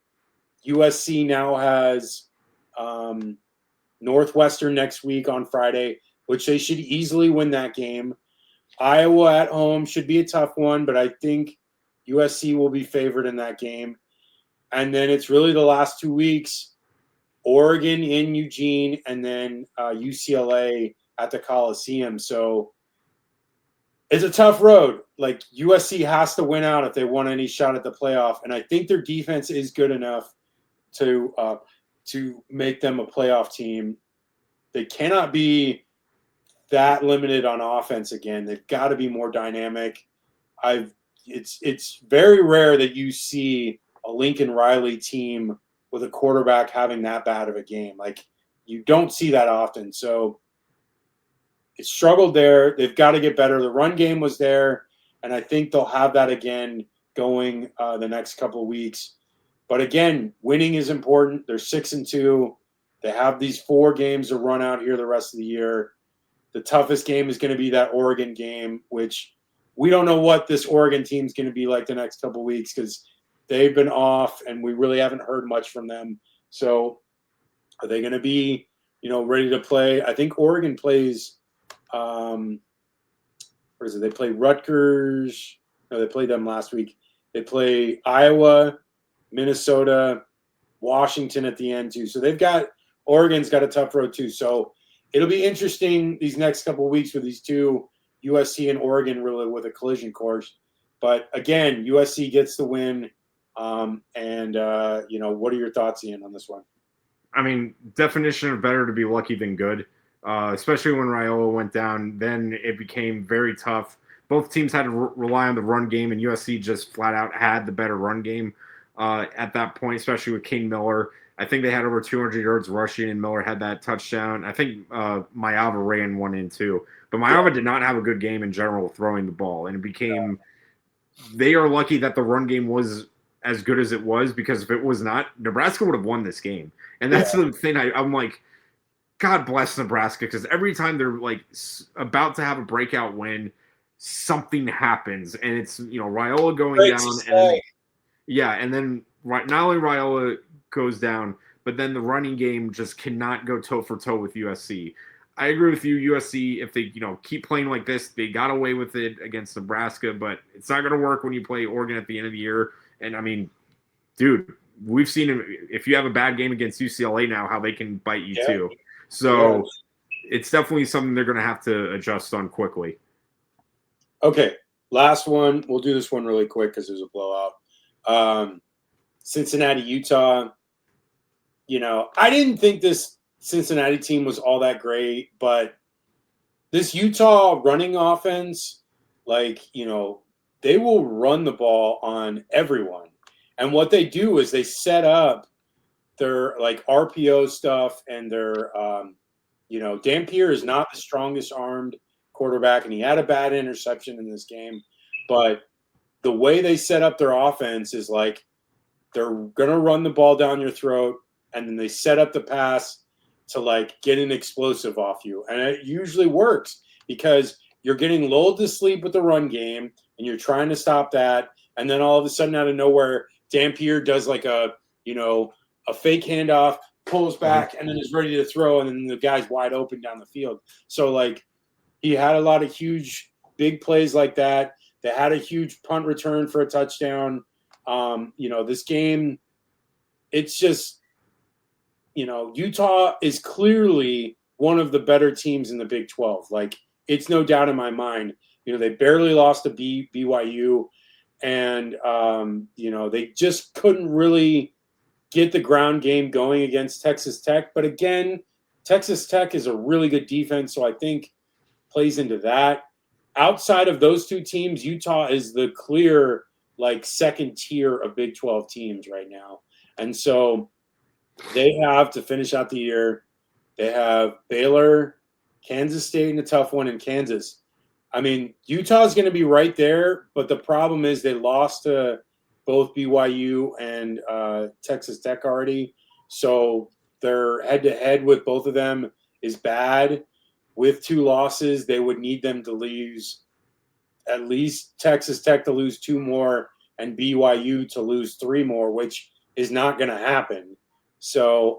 USC now has Northwestern next week on Friday, which they should easily win that game. Iowa at home should be a tough one, but I think USC will be favored in that game. And then it's really the last 2 weeks, Oregon in Eugene, and then UCLA at the Coliseum. So it's a tough road. Like, USC has to win out if they want any shot at the playoff. And I think their defense is good enough to make them a playoff team. They cannot be that limited on offense again. They've got to be more dynamic. It's very rare that you see a Lincoln Riley team with a quarterback having that bad of a game. Like, you don't see that often. So it struggled there. They've got to get better. The run game was there, and I think they'll have that again going the next couple of weeks. But again, winning is important. They're 6-2. They have these 4 games to run out here the rest of the year. The toughest game is going to be that Oregon game, which we don't know what this Oregon team is going to be like the next couple of weeks because they've been off and we really haven't heard much from them. So are they going to be, ready to play? I think Oregon plays where is it? They play Rutgers. No, they played them last week. They play Iowa, Minnesota, Washington at the end too. So Oregon's got a tough road too. So it'll be interesting these next couple of weeks with these two, USC and Oregon, really with a collision course. But again, USC gets the win. What are your thoughts, Ian, on this one? I mean, definition of better to be lucky than good, especially when Raiola went down. Then it became very tough. Both teams had to rely on the run game, and USC just flat out had the better run game at that point, especially with King Miller. I think they had over 200 yards rushing, and Miller had that touchdown. I think Mayava ran one in too. But Mayava did not have a good game in general throwing the ball, and it became they are lucky that the run game was as good as it was, because if it was not, Nebraska would have won this game. And that's the thing. I'm like, God bless Nebraska, because every time they're like about to have a breakout win, something happens, and it's Raiola going down, and then not only Raiola goes down, but then the running game just cannot go toe for toe with USC. I agree with you. USC, if they keep playing like this, they got away with it against Nebraska, but it's not going to work when you play Oregon at the end of the year. And I mean, dude, we've seen if you have a bad game against UCLA now, how they can bite you too. So it's definitely something they're going to have to adjust on quickly. Okay, last one. We'll do this one really quick because there's a blowout. Cincinnati, Utah. I didn't think this Cincinnati team was all that great, but this Utah running offense, they will run the ball on everyone. And what they do is they set up their RPO stuff, and their Dampier is not the strongest armed quarterback, and he had a bad interception in this game. But the way they set up their offense is they're going to run the ball down your throat, and then they set up the pass to get an explosive off you. And it usually works because you're getting lulled to sleep with the run game and you're trying to stop that. And then all of a sudden out of nowhere, Dampier does a fake handoff, pulls back, and then is ready to throw. And then the guy's wide open down the field. So he had a lot of huge, big plays like that. They had a huge punt return for a touchdown. This game, it's just, Utah is clearly one of the better teams in the Big 12. It's no doubt in my mind. They barely lost to BYU, and, they just couldn't really get the ground game going against Texas Tech. But again, Texas Tech is a really good defense, so I think plays into that. Outside of those two teams, Utah is the clear second tier of Big 12 teams right now. And so they have to finish out the year. They have Baylor, Kansas State in a tough one, and Kansas. I mean, Utah is going to be right there, but the problem is they lost to both BYU and Texas Tech already. So their head-to-head with both of them is bad. With two losses, they would need them to lose at least Texas Tech to lose 2 more and BYU to lose 3 more, which is not going to happen. So,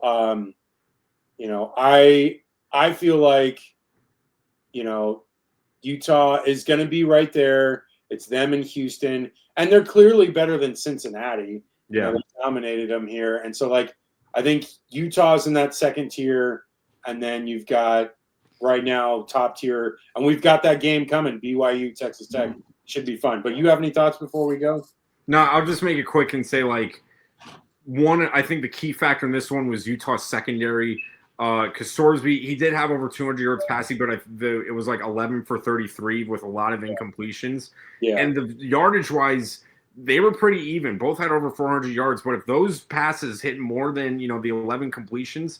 I feel like, Utah is going to be right there. It's them in Houston, and they're clearly better than Cincinnati. Yeah. They dominated them here. And so, I think Utah's in that second tier, and then you've got right now top tier, and we've got that game coming, BYU, Texas Tech. Should be fun. But you have any thoughts before we go? No, I'll just make it quick and say, one, I think the key factor in this one was Utah's secondary. Because Sorsby, he did have over 200 yards passing, but it was 11 for 33 with a lot of incompletions. Yeah. And the yardage-wise, they were pretty even. Both had over 400 yards, but if those passes hit more than, the 11 completions,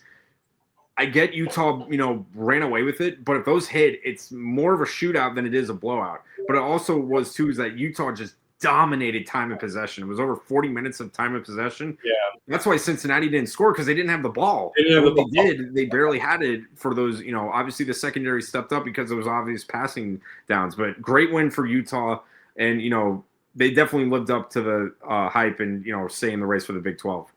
I get Utah, ran away with it. But if those hit, it's more of a shootout than it is a blowout. But it also was, too, is that Utah just dominated time of possession. It was over 40 minutes of time of possession. Yeah. That's why Cincinnati didn't score, because they didn't have the ball. They barely had it for those, obviously the secondary stepped up because there was obvious passing downs. But great win for Utah. And, they definitely lived up to the hype and, stay in the race for the Big 12.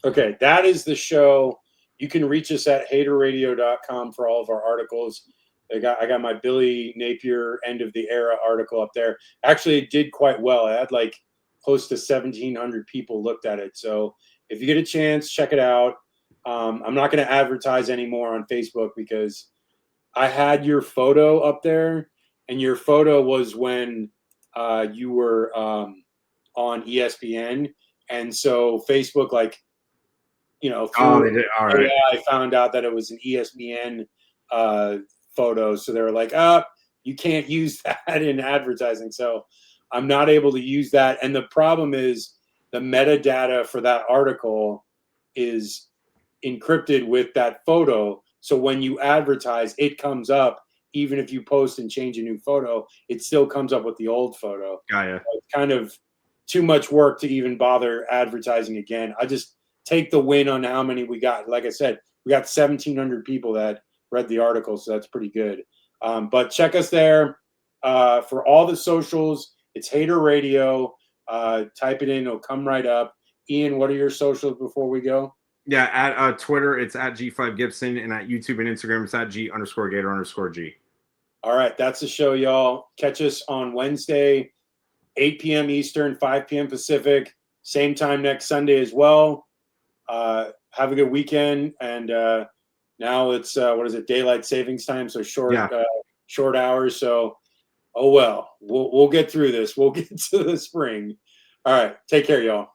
Okay, that is the show. You can reach us at haterradio.com for all of our articles. I got my Billy Napier end of the era article up there. Actually, it did quite well. I had close to 1,700 people looked at it. So if you get a chance, check it out. I'm not going to advertise anymore on Facebook because I had your photo up there, and your photo was when you were on ESPN. And so Facebook, through All right. I found out that it was an ESPN photo. So they were you can't use that in advertising. So I'm not able to use that. And the problem is the metadata for that article is encrypted with that photo. So when you advertise, it comes up. Even if you post and change a new photo, it still comes up with the old photo. Gaia. So it's kind of too much work to even bother advertising again. I just take the win on how many we got. Like I said, we got 1,700 people that read the article, so that's pretty good. But check us there for all the socials. It's Hater Radio. Type it in; it'll come right up. Ian, what are your socials before we go? Yeah, at Twitter, it's at G5Gibson, and at YouTube and Instagram, it's at G_Gator_G. All right, that's the show, y'all. Catch us on Wednesday, 8 p.m. Eastern, 5 p.m. Pacific. Same time next Sunday as well. Have a good weekend. And now it's, daylight savings time, so short hours. So, oh well, we'll get through this. We'll get to the spring. All right, take care, y'all.